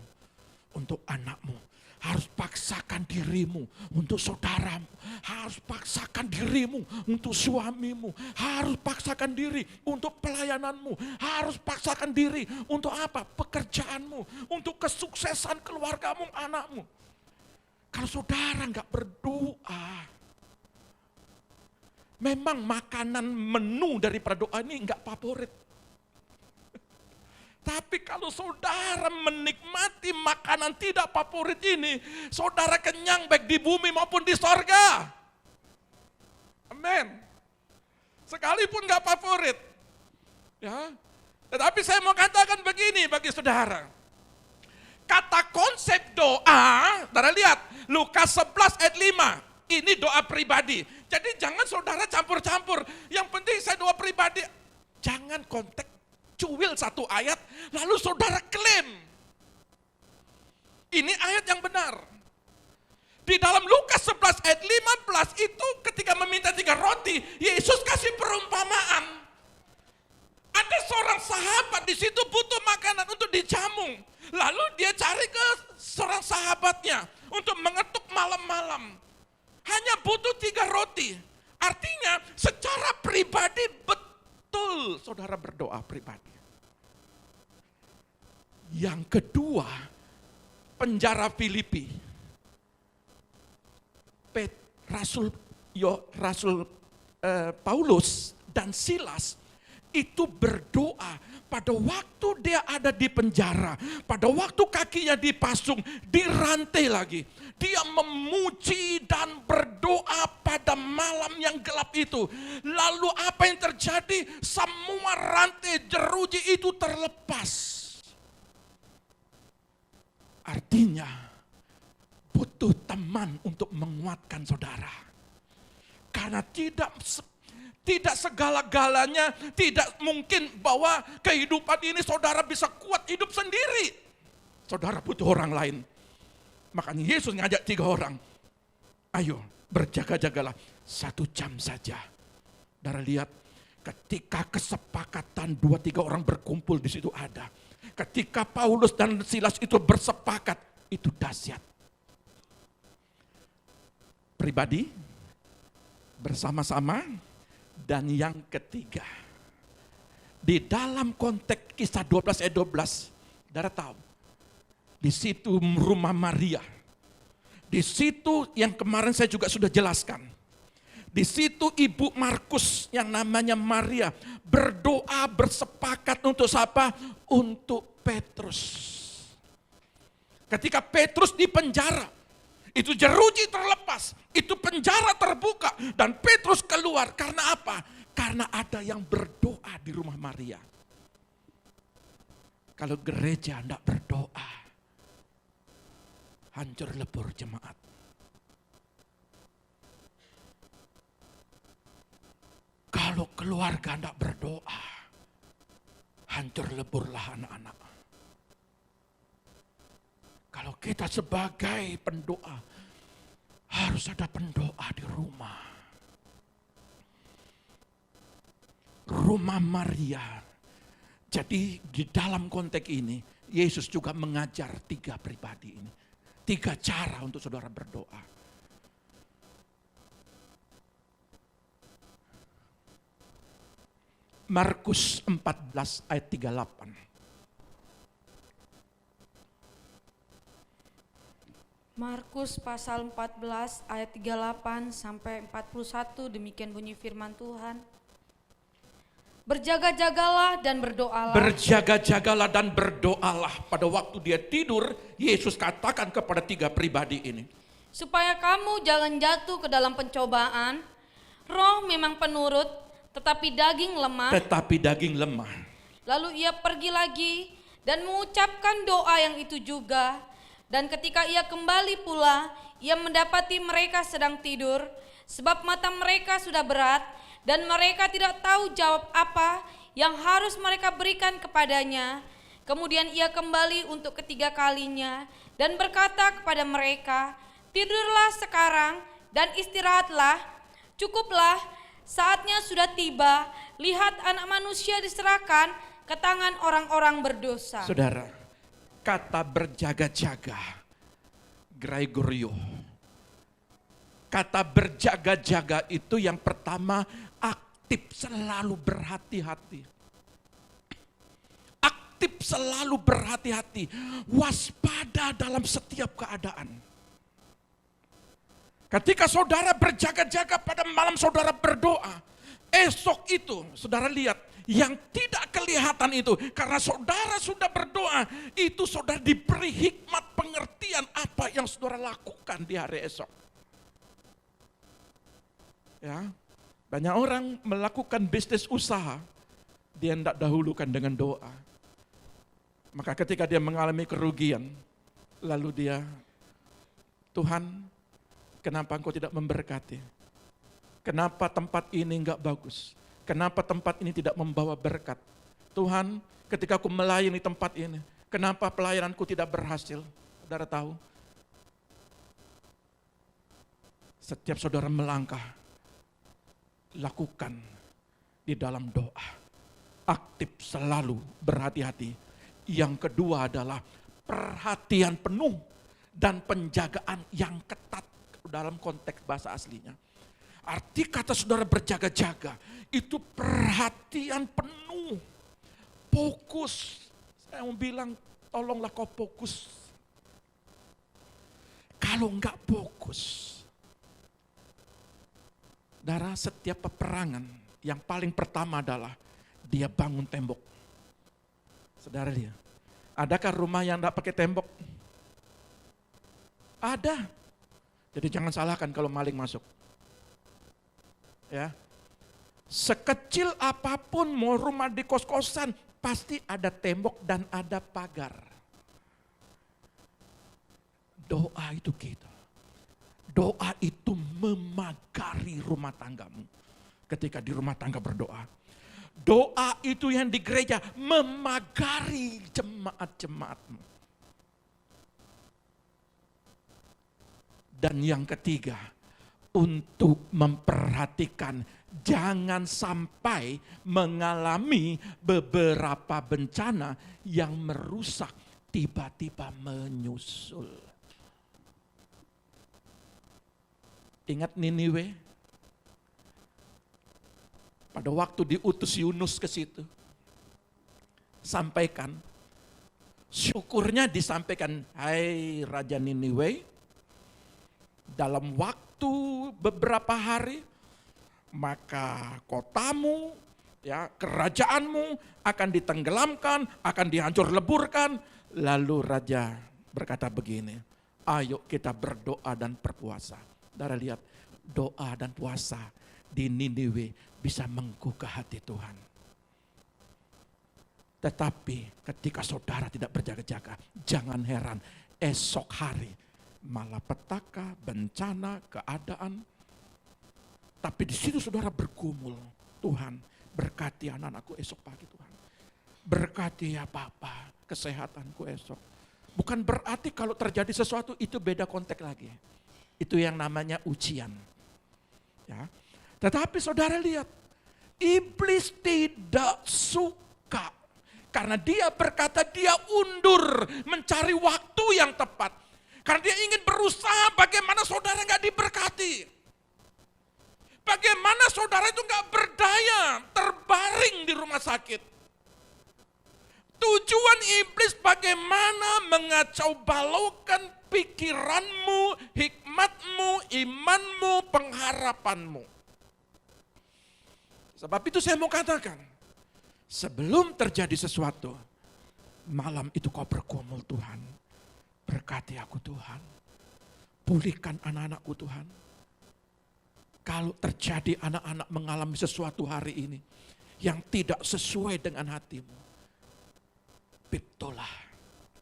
untuk anakmu. Harus paksakan dirimu untuk saudaramu. Harus paksakan dirimu untuk suamimu. Harus paksakan diri untuk pelayananmu. Harus paksakan diri untuk apa? Pekerjaanmu. Untuk kesuksesan keluargamu, anakmu. Kalau saudara nggak berdoa, memang makanan menu daripada doa ini nggak favorit. Tapi kalau saudara menikmati makanan tidak favorit ini, saudara kenyang baik di bumi maupun di sorga. Amin. Sekalipun gak favorit. Ya. Tetapi saya mau katakan begini bagi saudara. Kata konsep doa, saudara lihat, Lukas 11 ayat 5. Ini doa pribadi. Jadi jangan saudara campur-campur. Yang penting saya doa pribadi. Jangan konteks cuil 1 ayat, lalu saudara klaim. Ini ayat yang benar. Di dalam Lukas 11 ayat 15 itu ketika meminta 3 roti, Yesus kasih perumpamaan. Ada seorang sahabat di situ butuh makanan untuk dijamu. Lalu dia cari ke seorang sahabatnya untuk mengetuk malam-malam. Hanya butuh 3 roti. Artinya secara pribadi betul saudara berdoa pribadi. Yang kedua, penjara Filipi. Rasul Paulus dan Silas itu berdoa pada waktu dia ada di penjara, pada waktu kakinya dipasung, dirantai lagi. Dia memuji dan berdoa pada malam yang gelap itu. Lalu apa yang terjadi? Semua rantai jeruji itu terlepas. Artinya butuh teman untuk menguatkan saudara. Karena tidak segala-galanya, tidak mungkin bahwa kehidupan ini saudara bisa kuat hidup sendiri. Saudara butuh orang lain. Makanya Yesus ngajak 3 orang. Ayo berjaga-jagalah 1 jam saja. Saudara lihat ketika kesepakatan 2-3 orang berkumpul di situ ada. Ketika Paulus dan Silas itu bersepakat, itu dahsyat. Pribadi, bersama-sama. Dan yang ketiga, di dalam konteks Kisah 12 ayat 12, saudara tahu, di situ rumah Maria, di situ yang kemarin saya juga sudah jelaskan, di situ ibu Markus yang namanya Maria berdoa bersepakat untuk siapa? Untuk Petrus. Ketika Petrus di penjara, itu jeruji terlepas, itu penjara terbuka, dan Petrus keluar. Karena apa? Karena ada yang berdoa di rumah Maria. Kalau gereja tidak berdoa, hancur lebur jemaat. Kalau keluarga tidak berdoa, hancur leburlah anak-anak. Kalau kita sebagai pendoa, harus ada pendoa di rumah. Rumah Maria. Jadi di dalam konteks ini, Yesus juga mengajar 3 pribadi ini. 3 cara untuk saudara berdoa. Markus 14 ayat 38. Markus pasal 14 ayat 38 sampai 41, demikian bunyi firman Tuhan. Berjaga-jagalah dan berdoalah. Berjaga-jagalah dan berdoalah. Pada waktu dia tidur, Yesus katakan kepada 3 pribadi ini. Supaya kamu jangan jatuh ke dalam pencobaan. Roh memang penurut, tetapi daging lemah. Lalu ia pergi lagi dan mengucapkan doa yang itu juga. Dan ketika ia kembali pula, ia mendapati mereka sedang tidur, sebab mata mereka sudah berat, dan mereka tidak tahu jawab apa yang harus mereka berikan kepadanya. Kemudian ia kembali untuk ketiga kalinya, dan berkata kepada mereka, tidurlah sekarang dan istirahatlah, cukuplah, saatnya sudah tiba, lihat anak manusia diserahkan ke tangan orang-orang berdosa. Saudara, kata berjaga-jaga, Gregorio. Kata berjaga-jaga itu yang pertama aktif, selalu berhati-hati. Aktif, selalu berhati-hati. Waspada dalam setiap keadaan. Ketika saudara berjaga-jaga pada malam saudara berdoa, esok itu saudara lihat, yang tidak kelihatan itu, karena saudara sudah berdoa, itu saudara diberi hikmat pengertian apa yang saudara lakukan di hari esok. Ya, banyak orang melakukan bisnis usaha, dia tidak dahulukan dengan doa. Maka ketika dia mengalami kerugian, lalu dia, Tuhan, kenapa Engkau tidak memberkati? Kenapa tempat ini enggak bagus? Kenapa tempat ini tidak membawa berkat? Tuhan, ketika aku melayani tempat ini, kenapa pelayananku tidak berhasil? Saudara tahu? Setiap saudara melangkah, lakukan di dalam doa. Aktif, selalu berhati-hati. Yang kedua adalah perhatian penuh dan penjagaan yang ketat dalam konteks bahasa aslinya. Arti kata saudara berjaga-jaga, itu perhatian penuh, fokus. Saya mau bilang, tolonglah kau fokus. Kalau enggak fokus, darah setiap peperangan yang paling pertama adalah dia bangun tembok. Saudara lihat, adakah rumah yang tidak pakai tembok? Ada. Jadi jangan salahkan kalau maling masuk. Ya. Sekecil apapun mau rumah di kos-kosan, pasti ada tembok dan ada pagar. Doa itu gitu. Doa itu memagari rumah tanggamu. Ketika di rumah tangga berdoa. Doa itu yang di gereja memagari jemaat-jemaatmu. Dan yang ketiga, untuk memperhatikan jangan sampai mengalami beberapa bencana yang merusak tiba-tiba menyusul. Ingat Niniwe? Pada waktu diutus Yunus ke situ, sampaikan, syukurnya disampaikan, hai Raja Niniwe, dalam waktu beberapa hari, maka kotamu, ya, kerajaanmu akan ditenggelamkan, akan dihancur leburkan. Lalu Raja berkata begini, ayo kita berdoa dan berpuasa. Saudara lihat, doa dan puasa di Niniwe bisa menggugah hati Tuhan. Tetapi ketika saudara tidak berjaga-jaga, jangan heran esok hari malapetaka, bencana, keadaan. Tapi di situ saudara bergumul, Tuhan berkati anak-anakku esok pagi Tuhan. Berkati ya Bapa, kesehatanku esok. Bukan berarti kalau terjadi sesuatu itu beda konteks lagi. Itu yang namanya ujian. Ya. Tetapi saudara lihat, iblis tidak suka. Karena dia berkata dia undur mencari waktu yang tepat. Karena dia ingin berusaha bagaimana saudara gak diberkati. Bagaimana saudara itu gak berdaya, terbaring di rumah sakit. Tujuan iblis bagaimana mengacau balaukan pikiranmu, hikmatmu, imanmu, pengharapanmu. Sebab itu saya mau katakan, sebelum terjadi sesuatu, malam itu kau bergumul Tuhan. Berkati aku Tuhan, pulihkan anak-anakku Tuhan. Kalau terjadi anak-anak mengalami sesuatu hari ini yang tidak sesuai dengan hatimu, betullah,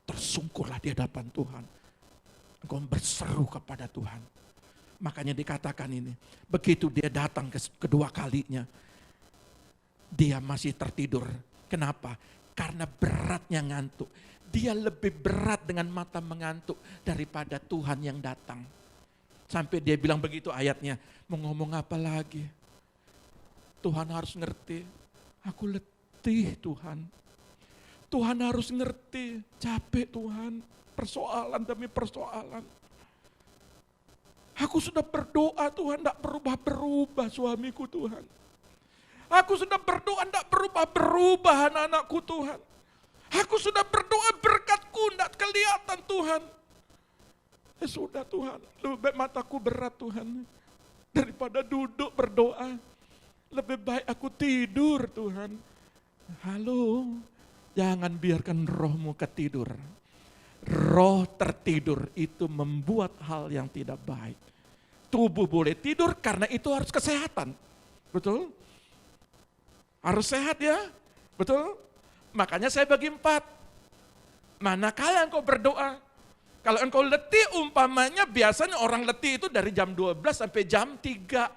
tersungkurlah di hadapan Tuhan. Engkau berseru kepada Tuhan. Makanya dikatakan ini, begitu dia datang kedua kalinya, dia masih tertidur. Kenapa? Karena beratnya ngantuk. Dia lebih berat dengan mata mengantuk daripada Tuhan yang datang. Sampai dia bilang begitu ayatnya, mau ngomong apa lagi? Tuhan harus ngerti, aku letih Tuhan. Tuhan harus ngerti, capek Tuhan, persoalan demi persoalan. Aku sudah berdoa Tuhan, tidak berubah-berubah suamiku Tuhan. Aku sudah berdoa, tidak berubah-berubah anak-anakku Tuhan. Aku sudah berdoa berkatku tidak kelihatan Tuhan. Ya sudah Tuhan, lebih baik mataku berat Tuhan. Daripada duduk berdoa, lebih baik aku tidur Tuhan. Halo, jangan biarkan rohmu ketidur. Roh tertidur itu membuat hal yang tidak baik. Tubuh boleh tidur karena itu harus kesehatan. Betul? Harus sehat ya, betul? Makanya saya bagi 4. Manakala engkau berdoa, kalau engkau letih umpamanya biasanya orang letih itu dari jam 12 sampai jam 3.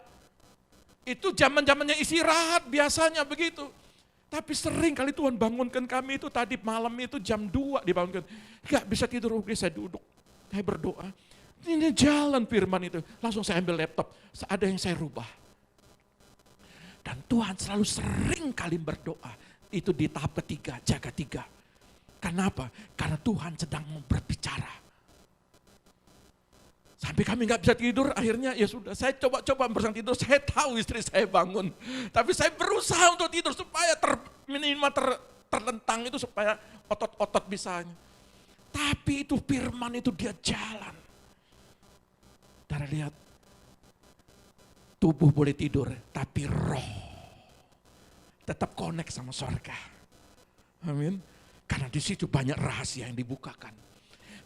Itu zaman-zamannya istirahat biasanya begitu. Tapi sering kali Tuhan bangunkan kami itu tadi malam itu jam 2 dibangunkan. Gak bisa tidur, oke saya duduk, saya berdoa. Ini jalan firman itu, langsung saya ambil laptop, ada yang saya rubah. Dan Tuhan selalu sering kali berdoa. Itu di tahap ketiga, jaga 3. Kenapa? Karena Tuhan sedang berbicara. Sampai kami gak bisa tidur, akhirnya ya sudah. Saya coba bersang tidur, saya tahu istri saya bangun. Tapi saya berusaha untuk tidur supaya minimal terlentang itu supaya otot-otot bisa. Tapi itu firman itu dia jalan. Darah lihat, tubuh boleh tidur, tapi roh tetap connect sama sorga. Amin. Karena di situ banyak rahasia yang dibukakan.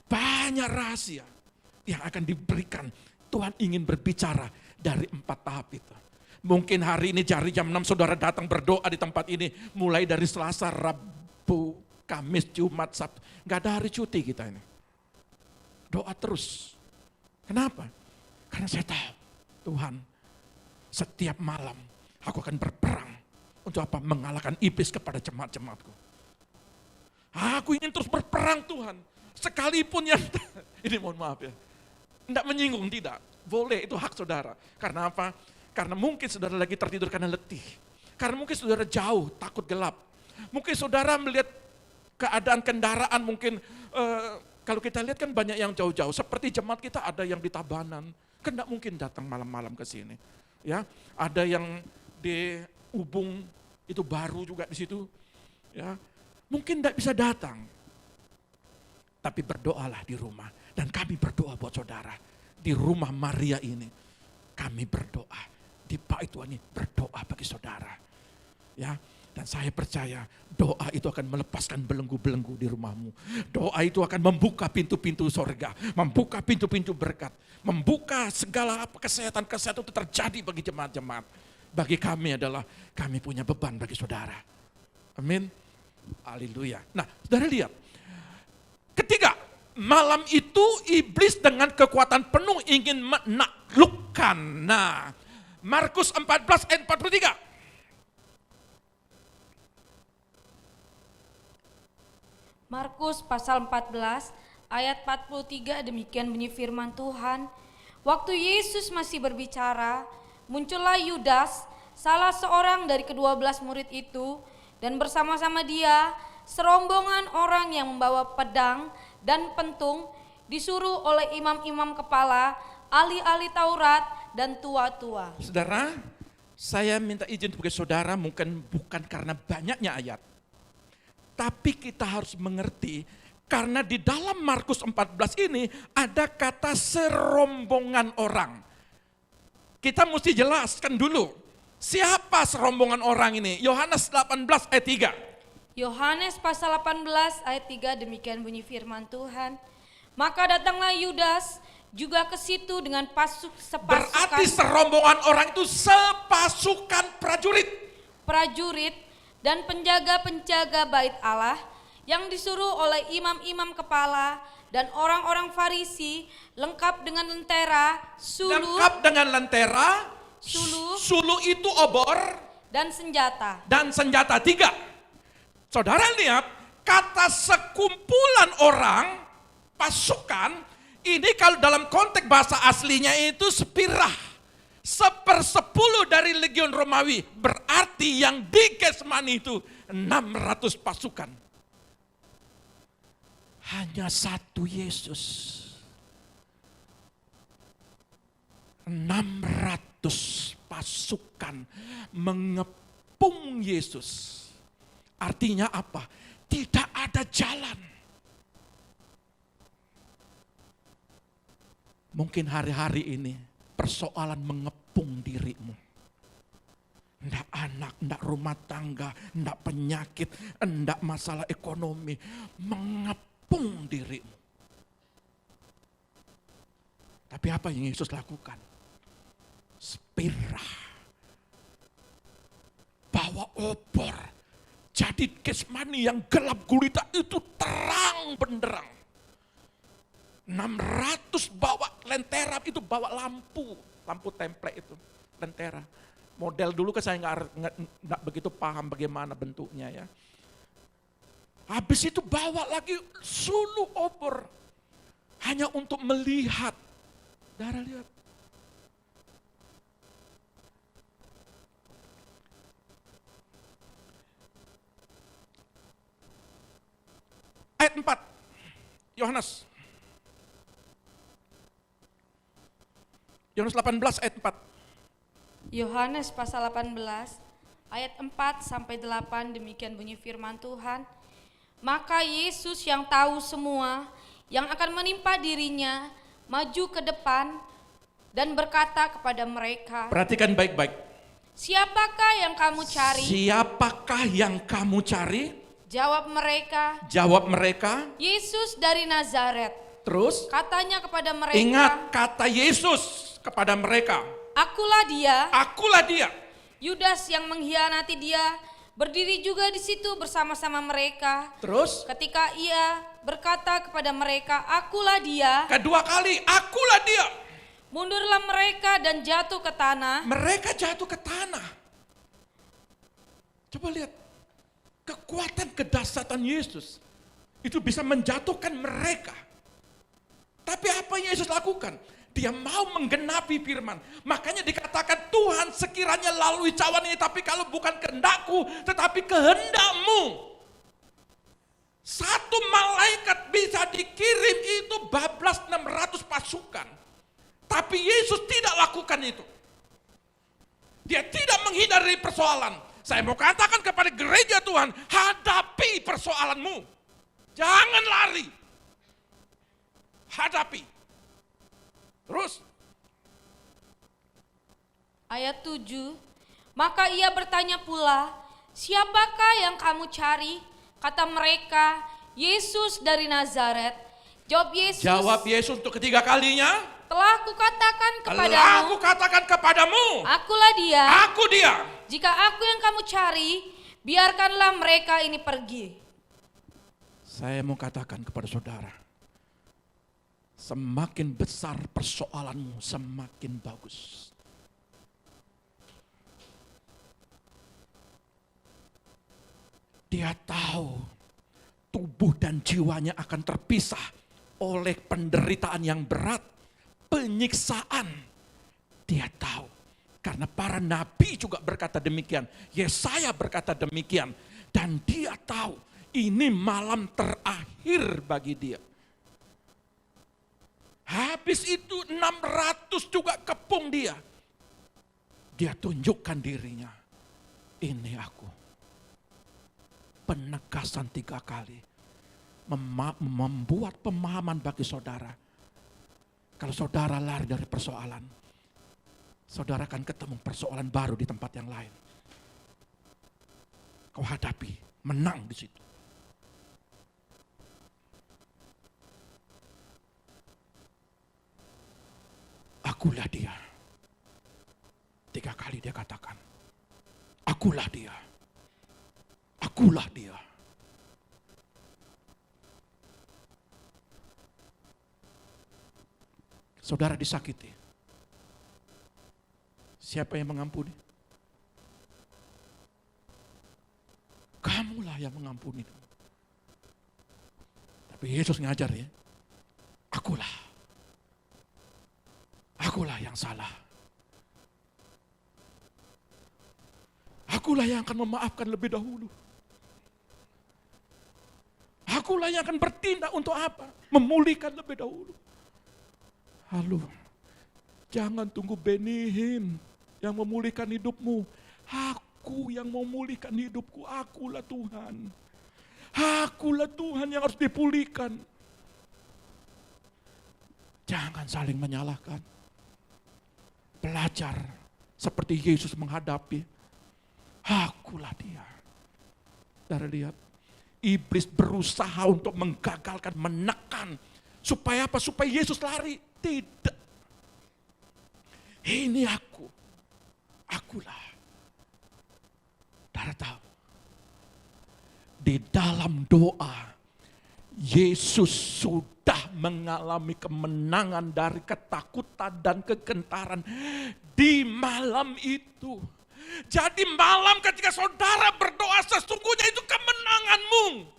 Banyak rahasia yang akan diberikan. Tuhan ingin berbicara dari 4 tahap itu. Mungkin hari ini jam 6 saudara datang berdoa di tempat ini. Mulai dari Selasa, Rabu, Kamis, Jumat, Sabtu. Gak ada hari cuti kita ini. Doa terus. Kenapa? Karena saya tahu Tuhan setiap malam aku akan berperang. Untuk apa? Mengalahkan iblis kepada jemaat-jemaatku. Aku ingin terus berperang Tuhan. Sekalipun yang, ini mohon maaf ya. Tidak menyinggung, tidak. Boleh, itu hak saudara. Karena apa? Karena mungkin saudara lagi tertidur karena letih. Karena mungkin saudara jauh, takut gelap. Mungkin saudara melihat keadaan kendaraan mungkin, kalau kita lihat kan banyak yang jauh-jauh. Seperti jemaat kita ada yang di Tabanan. Kan tidak mungkin datang malam-malam ke sini. Ya, ada yang di Ubung, itu baru juga di situ. Ya, mungkin tidak bisa datang. Tapi berdoalah di rumah. Dan kami berdoa buat saudara. Di rumah Maria ini. Kami berdoa. Di Bait Tuhan ini berdoa bagi saudara. Ya, dan saya percaya doa itu akan melepaskan belenggu-belenggu di rumahmu. Doa itu akan membuka pintu-pintu sorga. Membuka pintu-pintu berkat. Membuka segala kesehatan-kesehatan itu terjadi bagi jemaat-jemaat. Bagi kami adalah kami punya beban bagi saudara. Amin. Haleluya. Nah, saudara lihat. Ketiga, malam itu iblis dengan kekuatan penuh ingin menaklukkan. Nah, Markus 14 ayat 43. Markus pasal 14 ayat 43, demikian bunyi firman Tuhan. Waktu Yesus masih berbicara, muncullah Yudas, salah seorang dari ke-12 murid itu, dan bersama-sama dia serombongan orang yang membawa pedang dan pentung, disuruh oleh imam-imam kepala, ahli-ahli Taurat, dan tua-tua. Saudara, saya minta izin sebagai saudara, mungkin bukan karena banyaknya ayat. Tapi kita harus mengerti, karena di dalam Markus 14 ini ada kata serombongan orang. Kita mesti jelaskan dulu, siapa serombongan orang ini? Yohanes 18 ayat 3. Yohanes pasal 18 ayat 3, demikian bunyi firman Tuhan. Maka datanglah Yudas juga ke situ dengan sepasukan. Berarti serombongan orang itu sepasukan prajurit dan penjaga-penjaga bait Allah yang disuruh oleh imam-imam kepala dan orang-orang Farisi, lengkap dengan lentera, suluh, suluh itu obor, dan senjata. Tiga. Saudara lihat, kata sekumpulan orang, pasukan, ini kalau dalam konteks bahasa aslinya itu spirah. 1/10 dari legion Romawi, berarti yang di Getsemani itu 600 pasukan. Hanya satu Yesus. 600 pasukan mengepung Yesus. Artinya apa? Tidak ada jalan. Mungkin hari-hari ini persoalan mengepung dirimu. Enggak anak, enggak rumah tangga, enggak penyakit, enggak masalah ekonomi. Mengepung dirimu. Tapi apa yang Yesus lakukan? Spirah. Bawa obor. Jadi Getsemani yang gelap gulita itu terang benderang. 600 bawa lentera, itu bawa lampu template itu, lentera. Model dulu kan saya nggak begitu paham bagaimana bentuknya ya. Habis itu bawa lagi suluh obor, hanya untuk melihat. Darah lihat. Ayat 4, Yohanes 18 ayat 4. Yohanes pasal 18 ayat 4 sampai 8, demikian bunyi firman Tuhan. Maka Yesus yang tahu semua yang akan menimpa dirinya maju ke depan dan berkata kepada mereka. Perhatikan baik-baik. siapakah yang kamu cari? Siapakah yang kamu cari? Jawab mereka, Jawab mereka. Yesus dari Nazaret. Terus Katanya kepada mereka, ingat kata Yesus kepada mereka. akulah dia. Akulah dia. Yudas yang mengkhianati dia berdiri juga di situ bersama-sama mereka. Terus Ketika ia berkata kepada mereka, akulah dia, kedua kali, akulah dia. mundurlah mereka dan jatuh ke tanah. Mereka jatuh ke tanah. Coba lihat, kekuatan kedahsyatan Yesus itu bisa menjatuhkan mereka. Tapi apa yang Yesus lakukan? Dia mau menggenapi firman. Makanya dikatakan, Tuhan sekiranya lalui cawan ini, tapi kalau bukan kehendakku, tetapi kehendakmu. Satu malaikat bisa dikirim itu bablas 600 pasukan. Tapi Yesus tidak lakukan itu. Dia tidak menghindari persoalan. Saya mau katakan kepada gereja Tuhan, hadapi persoalanmu. Jangan lari. Hadapi. Terus. Ayat 7, maka ia bertanya pula, siapakah yang kamu cari? Kata mereka, Yesus dari Nazaret. Jawab Yesus untuk ketiga kalinya. Telah kukatakan Aku kepadamu, katakan kepadamu. akulah dia. Aku dia. Jika aku yang kamu cari, biarkanlah mereka ini pergi. Saya mau katakan kepada saudara, semakin besar persoalanmu, semakin bagus. Dia tahu tubuh dan jiwanya akan terpisah oleh penderitaan yang berat, penyiksaan. Dia tahu, karena para nabi juga berkata demikian, Yesaya berkata demikian, dan dia tahu ini malam terakhir bagi dia. Habis itu 600 juga kepung dia. Dia tunjukkan dirinya, ini aku. Penegasan 3 kali. Membuat pemahaman bagi saudara. Kalau saudara lari dari persoalan, saudara akan ketemu persoalan baru di tempat yang lain. Kau hadapi, menang di situ. Akulah dia. 3 kali dia katakan, akulah dia. Akulah dia. Saudara disakiti. Siapa yang mengampuni? Kamulah yang mengampuni. Tapi Yesus ngajar ya. Akulah. Akulah yang salah. Akulah yang akan memaafkan lebih dahulu. Akulah yang akan bertindak untuk apa? Memulihkan lebih dahulu. Halo, jangan tunggu Benihin yang memulihkan hidupmu. Aku yang memulihkan hidupku, akulah Tuhan. Akulah Tuhan yang harus dipulihkan. Jangan saling menyalahkan. Belajar seperti Yesus menghadapi. Akulah dia. Saudara lihat, iblis berusaha untuk menggagalkan, menekan. Supaya apa? Supaya Yesus lari. Tidak. Ini aku. Akulah. Saudara tahu. Di dalam doa, Yesus sudah mengalami kemenangan dari ketakutan dan kegentaran di malam itu. Jadi malam ketika saudara berdoa, sesungguhnya itu kemenanganmu.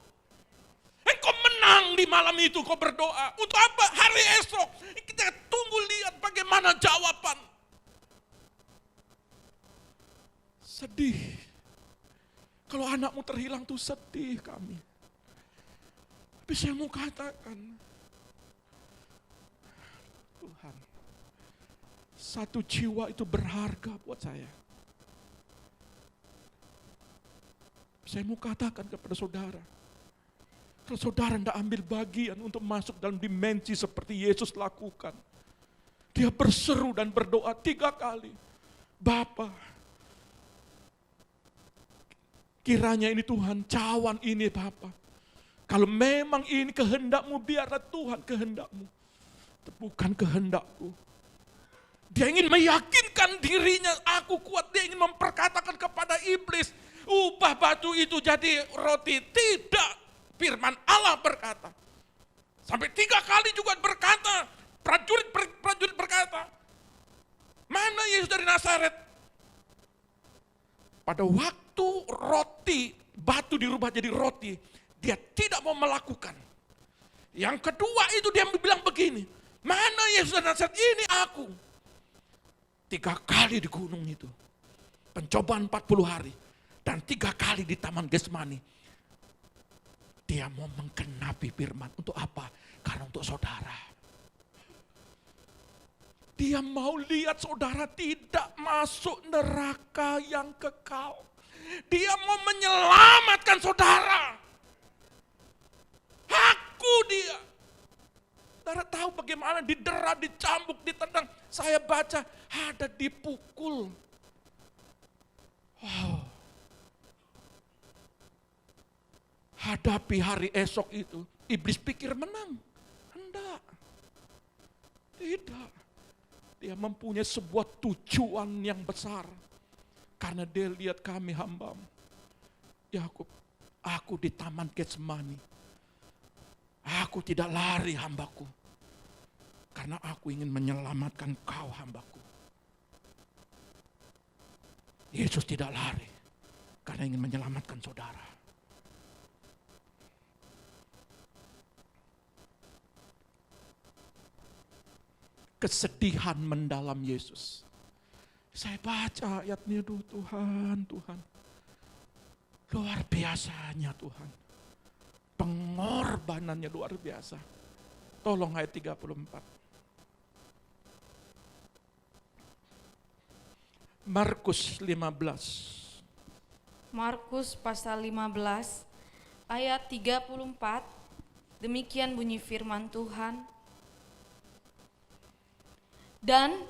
Engkau menang di malam itu, kau berdoa. Untuk apa? Hari esok. Kita tunggu lihat bagaimana jawaban. Sedih. Kalau anakmu terhilang tuh sedih kami. Tapi saya mau katakan, Tuhan, satu jiwa itu berharga buat saya. Saya mau katakan kepada saudara, kalau saudara tidak ambil bagian untuk masuk dalam dimensi seperti Yesus lakukan, dia berseru dan berdoa 3 kali. Bapa, Kiranya ini Tuhan, cawan ini Bapa. Kalau memang ini kehendak-Mu, biarlah Tuhan kehendak-Mu. Bukan kehendak-Ku. Dia ingin meyakinkan dirinya, aku kuat. Dia ingin memperkatakan kepada iblis, ubah batu itu jadi roti. Tidak, firman Allah berkata. Sampai 3 kali juga berkata, prajurit berkata, mana Yesus dari Nazaret? Pada waktu roti, batu dirubah jadi roti, dia tidak mau melakukan. Yang kedua itu dia bilang begini, mana Yesus dari Nazaret? Ini aku. 3 kali di gunung itu, pencobaan 40 hari, dan 3 kali di Taman Getsemani. Dia mau menggenapi firman. Untuk apa? Karena untuk saudara. Dia mau lihat saudara tidak masuk neraka yang kekal. Dia mau menyelamatkan saudara. Hakku dia. Saudara tahu bagaimana didera, dicambuk, ditendang. Saya baca ada dipukul. Wow. Hadapi hari esok itu, iblis pikir menang. Hendak. Tidak. Dia mempunyai sebuah tujuan yang besar. Karena dia lihat kami hamba-Mu. Yakub, aku di Taman Getsemani. Aku tidak lari hambaku. Karena aku ingin menyelamatkan kau hambaku. Yesus tidak lari. Karena ingin menyelamatkan saudara. Kesedihan mendalam Yesus. Saya baca ayatnya dulu, Tuhan. Luar biasanya Tuhan. Pengorbanannya luar biasa. Tolong ayat 34. Markus 15. Markus pasal 15 ayat 34. Demikian bunyi firman Tuhan. Dan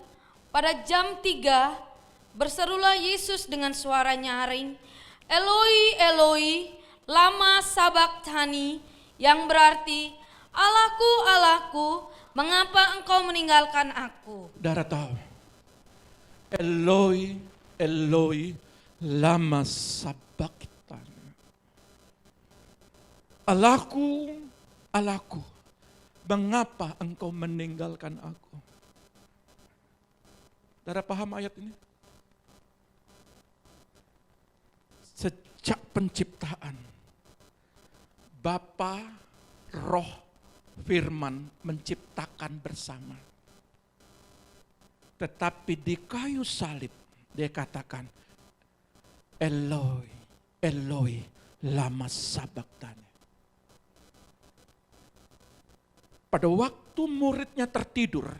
pada jam 3 berserulah Yesus dengan suara nyaring, Eloi, Eloi, lama sabachthani, yang berarti, Allahku, Allahku, mengapa engkau meninggalkan aku? Saudara tahu, Eloi, Eloi, lama sabachthani. Allahku, Allahku, mengapa engkau meninggalkan aku? Saudara paham ayat ini? Sejak penciptaan, Bapa, Roh, Firman menciptakan bersama. Tetapi di kayu salib, dia katakan, Eloi, Eloi, lama sabachthani. Pada waktu muridnya tertidur,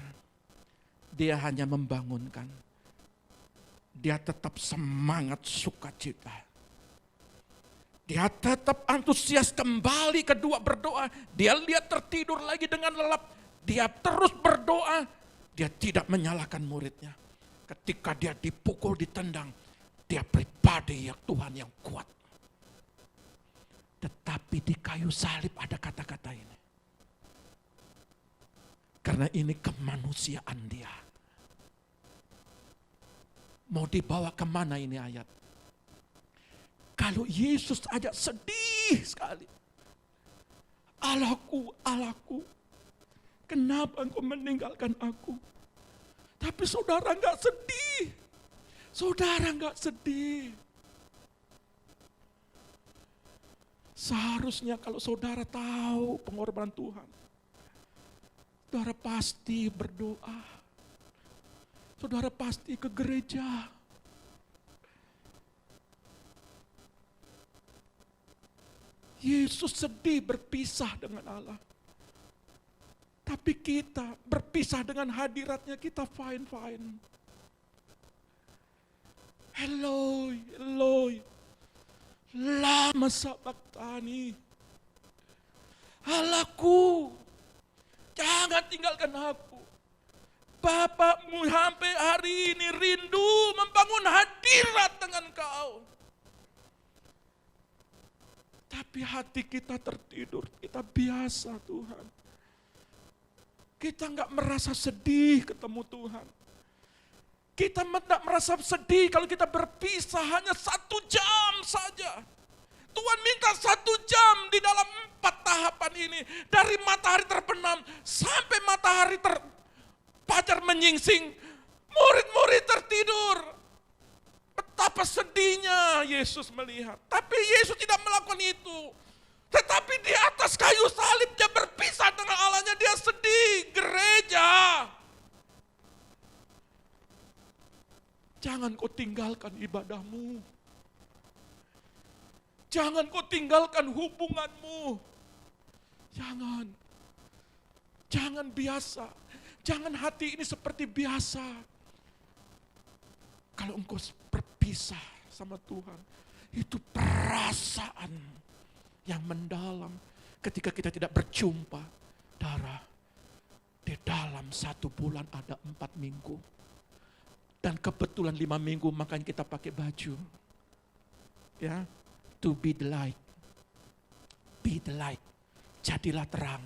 dia hanya membangunkan. Dia tetap semangat sukacita. Dia tetap antusias kembali kedua berdoa. Dia lihat tertidur lagi dengan lelap. Dia terus berdoa. Dia tidak menyalahkan muridnya. Ketika dia dipukul, ditendang, dia pribadi yang Tuhan yang kuat. Tetapi di kayu salib ada kata-kata ini. Karena ini kemanusiaan dia. Mau dibawa kemana ini ayat? Kalau Yesus aja sedih sekali. Allahku, Allahku, kenapa engkau meninggalkan aku? Tapi saudara enggak sedih. Saudara enggak sedih. Seharusnya kalau saudara tahu pengorbanan Tuhan, saudara pasti berdoa. Saudara pasti ke gereja. Yesus sedih berpisah dengan Allah. Tapi kita berpisah dengan hadiratnya, kita fine-fine. Eloi, Eloi, lama sabachthani. Allahku, jangan tinggalkan aku. Bapakmu sampai hari ini rindu membangun hadirat dengan kau. Tapi hati kita tertidur, kita biasa Tuhan. Kita nggak merasa sedih ketemu Tuhan. Kita tidak merasa sedih kalau kita berpisah hanya 1 jam saja. Tuhan minta 1 jam di dalam 4 tahapan ini. Dari matahari terbenam sampai matahari fajar menyingsing. Murid-murid tertidur. Betapa sedihnya Yesus melihat. Tapi Yesus tidak melakukan itu. Tetapi di atas kayu salib dia berpisah dengan Allahnya, dia sedih. Gereja, jangan kau tinggalkan ibadahmu. Jangan kau tinggalkan hubunganmu. Jangan. Jangan biasa. Jangan hati ini seperti biasa. Kalau engkau berpisah sama Tuhan, itu perasaan yang mendalam ketika kita tidak berjumpa. Darah, di dalam 1 bulan ada 4 minggu. Dan kebetulan 5 minggu makanya kita pakai baju. Ya, to be the light. Be the light. Jadilah terang.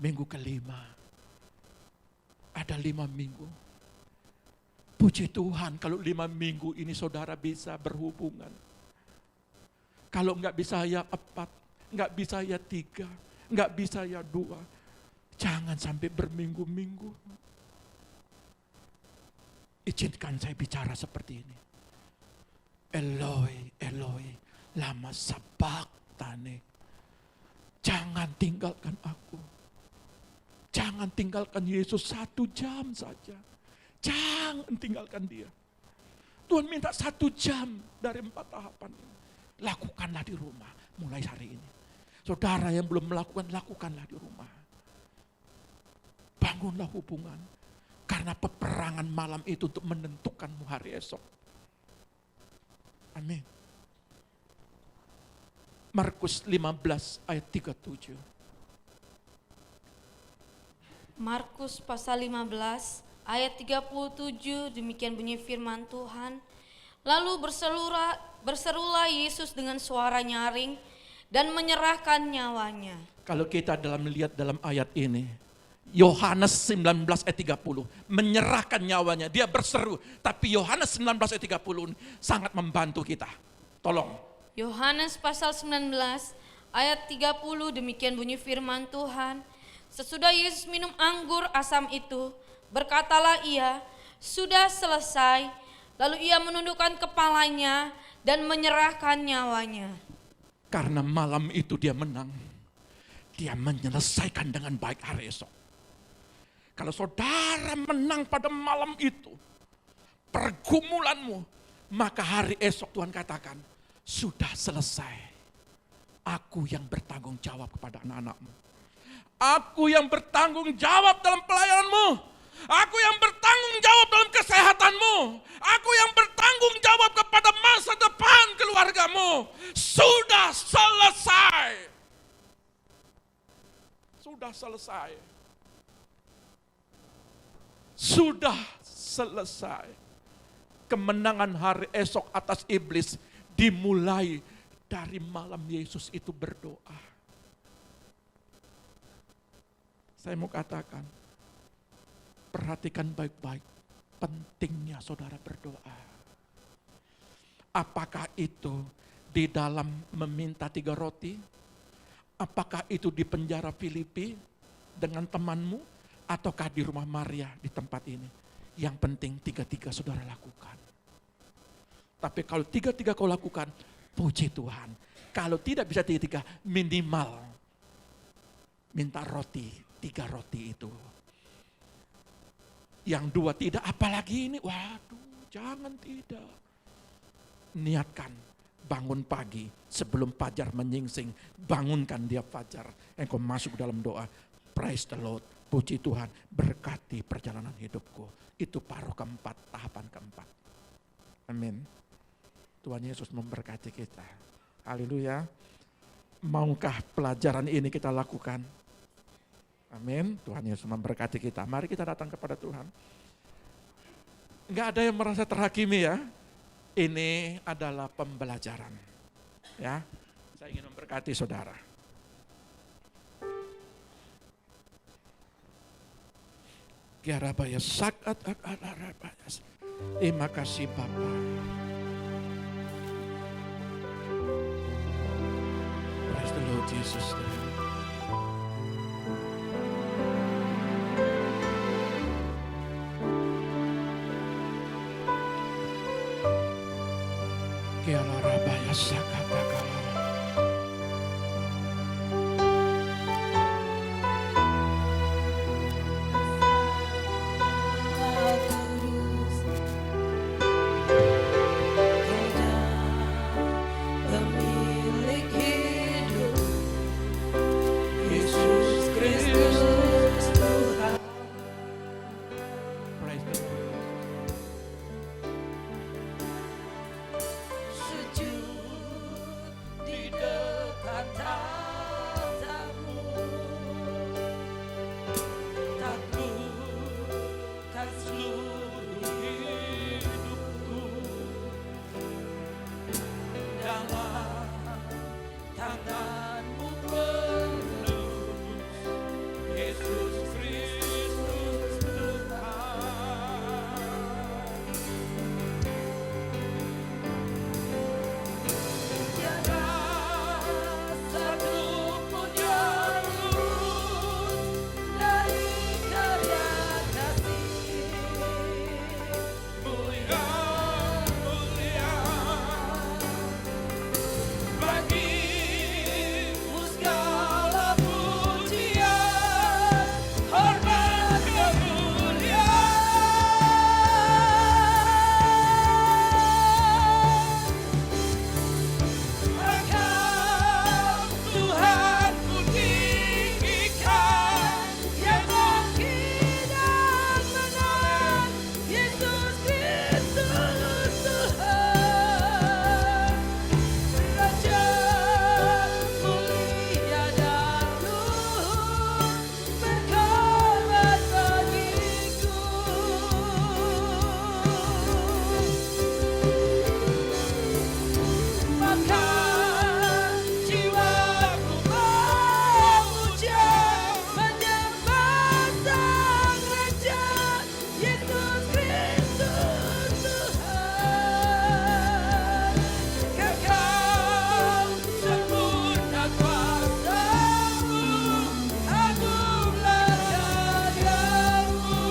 Minggu kelima. Ada 5 minggu. Puji Tuhan kalau 5 minggu ini saudara bisa berhubungan. Kalau enggak bisa ya 4, enggak bisa ya 3, enggak bisa ya 2. Jangan sampai berminggu-minggu. Izinkan saya bicara seperti ini. Eloi, Eloi, lama sabachthani. Jangan tinggalkan aku. Jangan tinggalkan Yesus 1 jam saja. Jangan tinggalkan dia. Tuhan minta 1 jam dari 4 tahapan ini. Lakukanlah di rumah mulai hari ini. Saudara yang belum melakukan, lakukanlah di rumah. Bangunlah hubungan. Karena peperangan malam itu untuk menentukanmu hari esok. Amin. Markus 15 ayat 37. Markus pasal 15 ayat 37, demikian bunyi firman Tuhan. Lalu berserulah Yesus dengan suara nyaring dan menyerahkan nyawanya. Kalau kita melihat dalam ayat ini, Yohanes 19 ayat 30, menyerahkan nyawanya, dia berseru. Tapi Yohanes 19 ayat 30 sangat membantu kita. Tolong. Yohanes pasal 19 ayat 30, demikian bunyi firman Tuhan. Sesudah Yesus minum anggur asam itu, berkatalah ia, sudah selesai. Lalu ia menundukkan kepalanya dan menyerahkan nyawanya. Karena malam itu dia menang. Dia menyelesaikan dengan baik hari esok. Kalau saudara menang pada malam itu, pergumulanmu, maka hari esok Tuhan katakan, sudah selesai. Aku yang bertanggung jawab kepada anak-anakmu. Aku yang bertanggung jawab dalam pelayananmu. Aku yang bertanggung jawab dalam kesehatanmu. Aku yang bertanggung jawab kepada masa depan keluargamu. Sudah selesai. Sudah selesai. Sudah selesai. Kemenangan hari esok atas iblis dimulai dari malam Yesus itu berdoa. Saya mau katakan, perhatikan baik-baik pentingnya saudara berdoa. Apakah itu di dalam meminta 3 roti? Apakah itu di penjara Filipi dengan temanmu? Ataukah di rumah Maria di tempat ini? Yang penting 3-3 saudara lakukan. Tapi kalau 3-3 kau lakukan, puji Tuhan. Kalau tidak bisa 3-3, minimal minta roti, 3 roti itu. Yang 2 tidak, apalagi ini, waduh jangan tidak. Niatkan, bangun pagi sebelum fajar menyingsing, bangunkan dia fajar. Engkau masuk dalam doa, praise the Lord. Puji Tuhan, berkati perjalanan hidupku. Itu paruh keempat, tahapan keempat. Amin. Tuhan Yesus memberkati kita. Haleluya. Maukah pelajaran ini kita lakukan? Amin. Tuhan Yesus memberkati kita. Mari kita datang kepada Tuhan. Enggak ada yang merasa terhakimi ya. Ini adalah pembelajaran. Ya. Saya ingin memberkati saudara. Kiarabaya sakat akarabaya. Terima kasih Bapa. Praise the Lord Jesus. Kiarabaya sakat akarabaya. Pemilik hidup, Yesus Kristus Tuhan. Praise the Lord. Sujud di dekat tatamu, taklukkan seluruh hidupku dalam tanganmu penebus, Yesus Kristus Tuhan. Tiada satu pun yang lurus dari karya kasih. Mulia, mulia bagimu segala pujian, hormat, kemuliaan. Engkau Tuhan ku tinggikan, yang bangkit dan menang, Yesus Kristus Tuhan. Raja mulia dan luhur, berkorban bagiku. Maka jiwaku memuja, menyembah Sang Raja, Yesus Kristus Tuhan. Kekal sempurna kuasa-Mu, agunglah karya-Mu.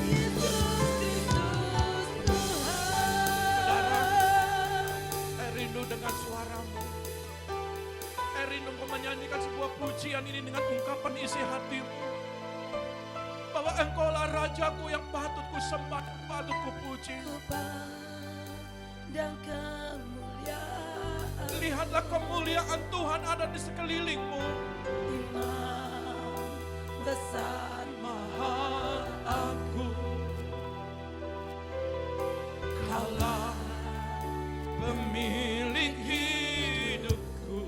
Yesus Kristus Tuhan. Saya rindu dengan suaramu. Saya rindu kau menyanyikan sebuah pujian ini dengan ungkapan isi hatimu. Bahwa engkaulah Rajaku yang patut ku sembah, patut ku puji. Ku pandang kemuliaan Lihatlah kemuliaan Tuhan ada di sekelilingmu. Imam besar Maha aku, Kaulah pemilik hidupku,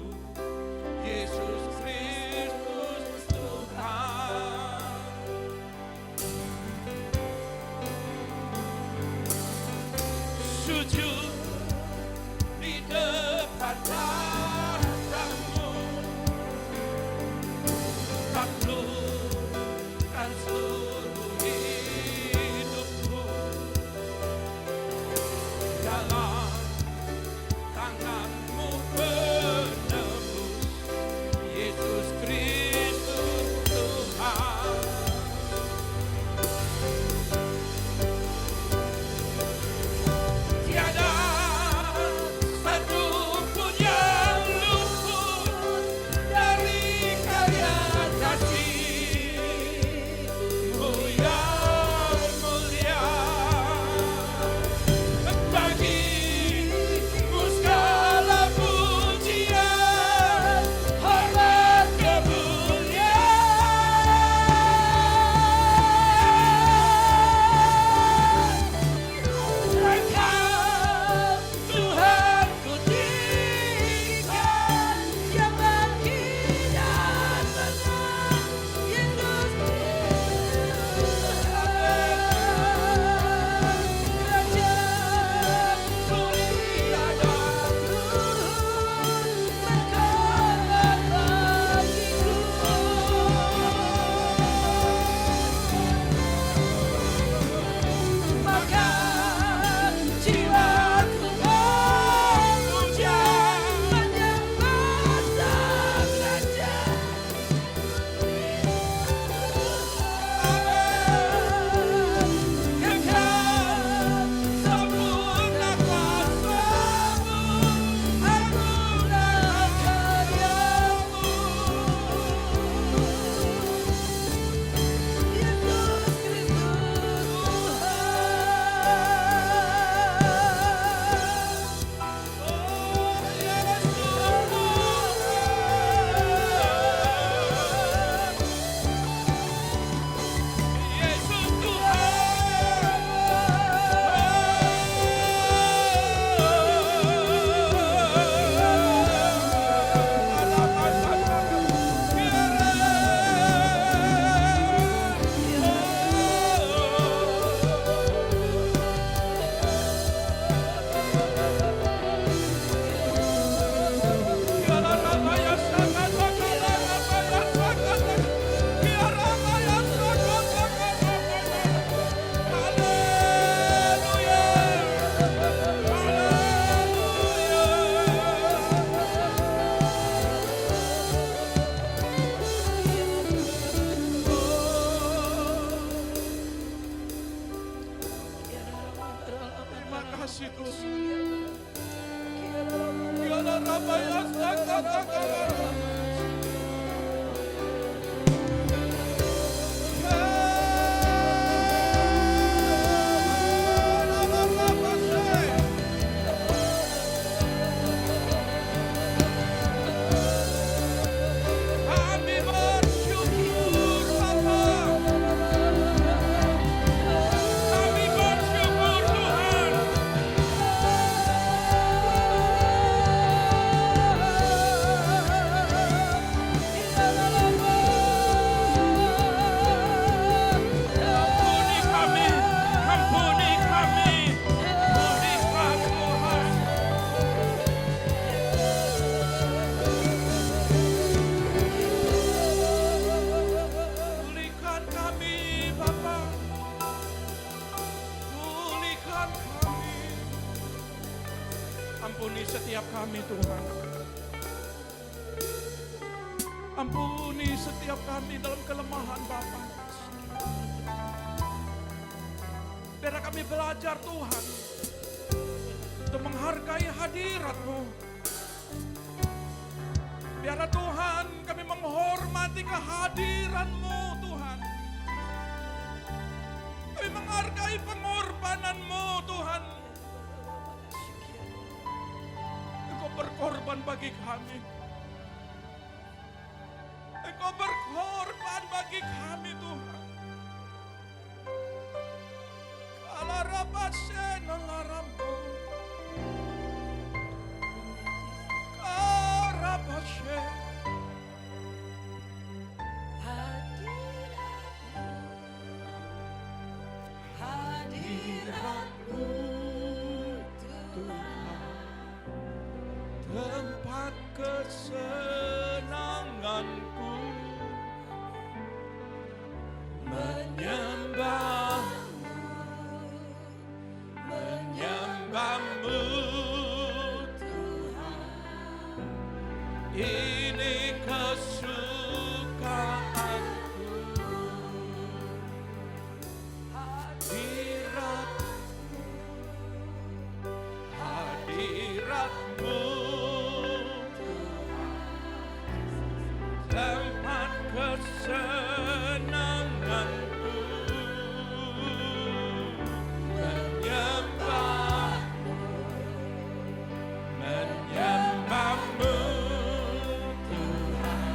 Yesus Kristus Tuhan. Sujud di depan tahta-Mu, taklukkan seluruh hidupku dalam tangan-Mu penebus, Yesus Kristus Tuhan. Tiada satu pun yang luput dari karya kasih. Mulia, mulia bagi kasih Tuhan. Biarlah Rabaya Sakatakalala. Kami bersyukur Bapa. Kami bersyukur Tuhan. Ampuni kami, ampuni kami. Pulihkan Tuhan. Pulihkan kami Bapa. Pulihkan kami. Ampuni setiap kami Tuhan. Ampuni setiap kami dalam kelemahan Bapa. Biar kami belajar Tuhan untuk menghargai hadirat-Mu. Biar Tuhan kami menghormati kehadiran-Mu Tuhan. Kami menghargai pengorbanan-Mu Tuhan. Engkau berkorban bagi kami. Engkau berkorban bagi kami Tuhan. Kalarabashe nalarampu. Karabashe. Hadirat-Mu Tuhan. Tempat kesenanganku menyembah-Mu, menyembah-Mu Tuhan. Ini kesukaanku. Hadirat-Mu, hadirat-Mu tempat kesenanganku, menyembah-Mu, menyembah-Mu Tuhan.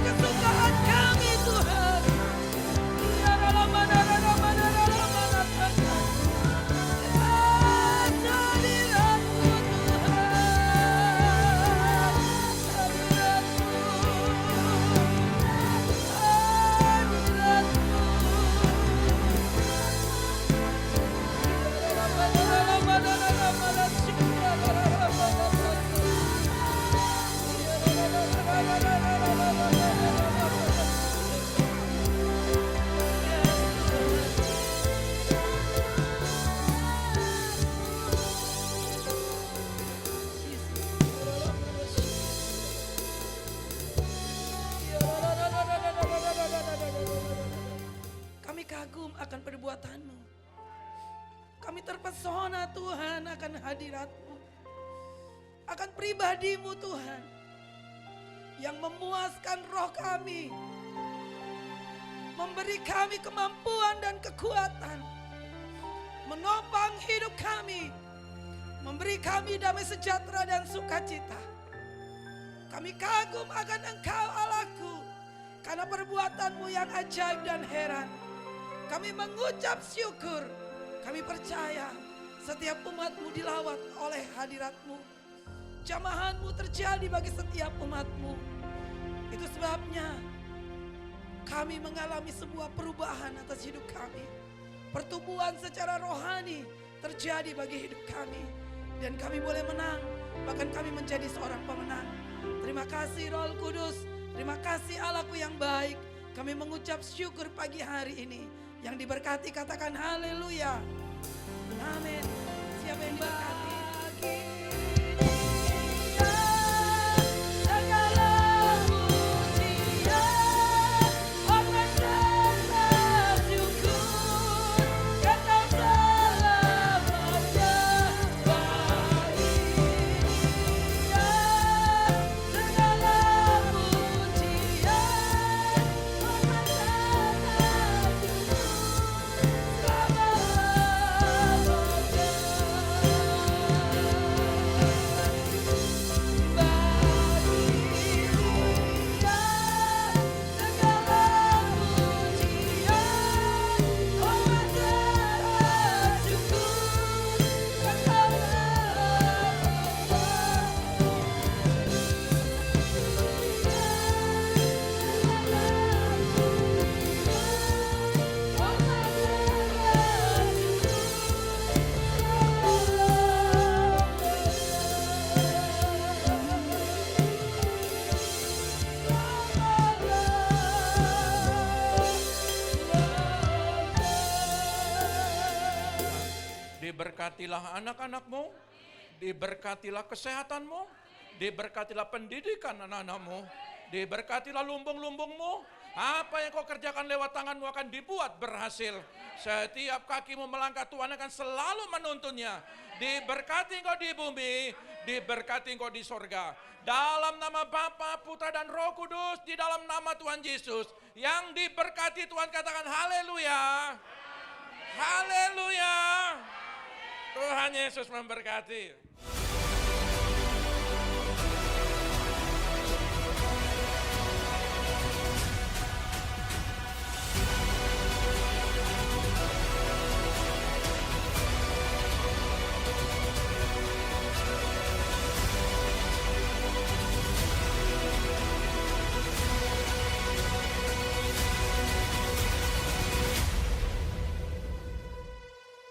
Kesukaan kami Tuhan. Biarlah hadirat-Mu Kami kagum akan perbuatan-Mu. Kami terpesona Tuhan akan hadirat-Mu. Akan pribadi-Mu Tuhan. Yang memuaskan roh kami. Memberi kami kemampuan dan kekuatan. Menopang hidup kami. memberi kami damai sejahtera dan sukacita. Kami kagum akan Engkau Allahku, karena perbuatan-Mu yang ajaib dan heran. Kami mengucap syukur, kami percaya setiap umat-Mu dilawat oleh hadirat-Mu. Jamahan-Mu terjadi bagi setiap umat-Mu. Itu sebabnya kami mengalami sebuah perubahan atas hidup kami. Pertumbuhan secara rohani terjadi bagi hidup kami. Dan kami boleh menang, bahkan kami menjadi seorang pemenang. Terima kasih Roh Kudus, terima kasih Allahku yang baik. Kami mengucap syukur pagi hari ini. Yang diberkati katakan haleluya. Amin. Siapa yang diberkati? Diberkatilah anak-anakmu, diberkatilah kesehatanmu, diberkatilah pendidikan anak-anakmu, diberkatilah lumbung-lumbungmu. Apa yang kau kerjakan lewat tanganmu akan dibuat berhasil. Setiap kakimu melangkah, Tuhan akan selalu menuntunnya. Diberkati engkau di bumi, diberkati engkau di sorga. Dalam nama Bapa, Putra dan Roh Kudus, di dalam nama Tuhan Yesus. Yang diberkati Tuhan katakan haleluya. Haleluya. Tuhan Yesus memberkati.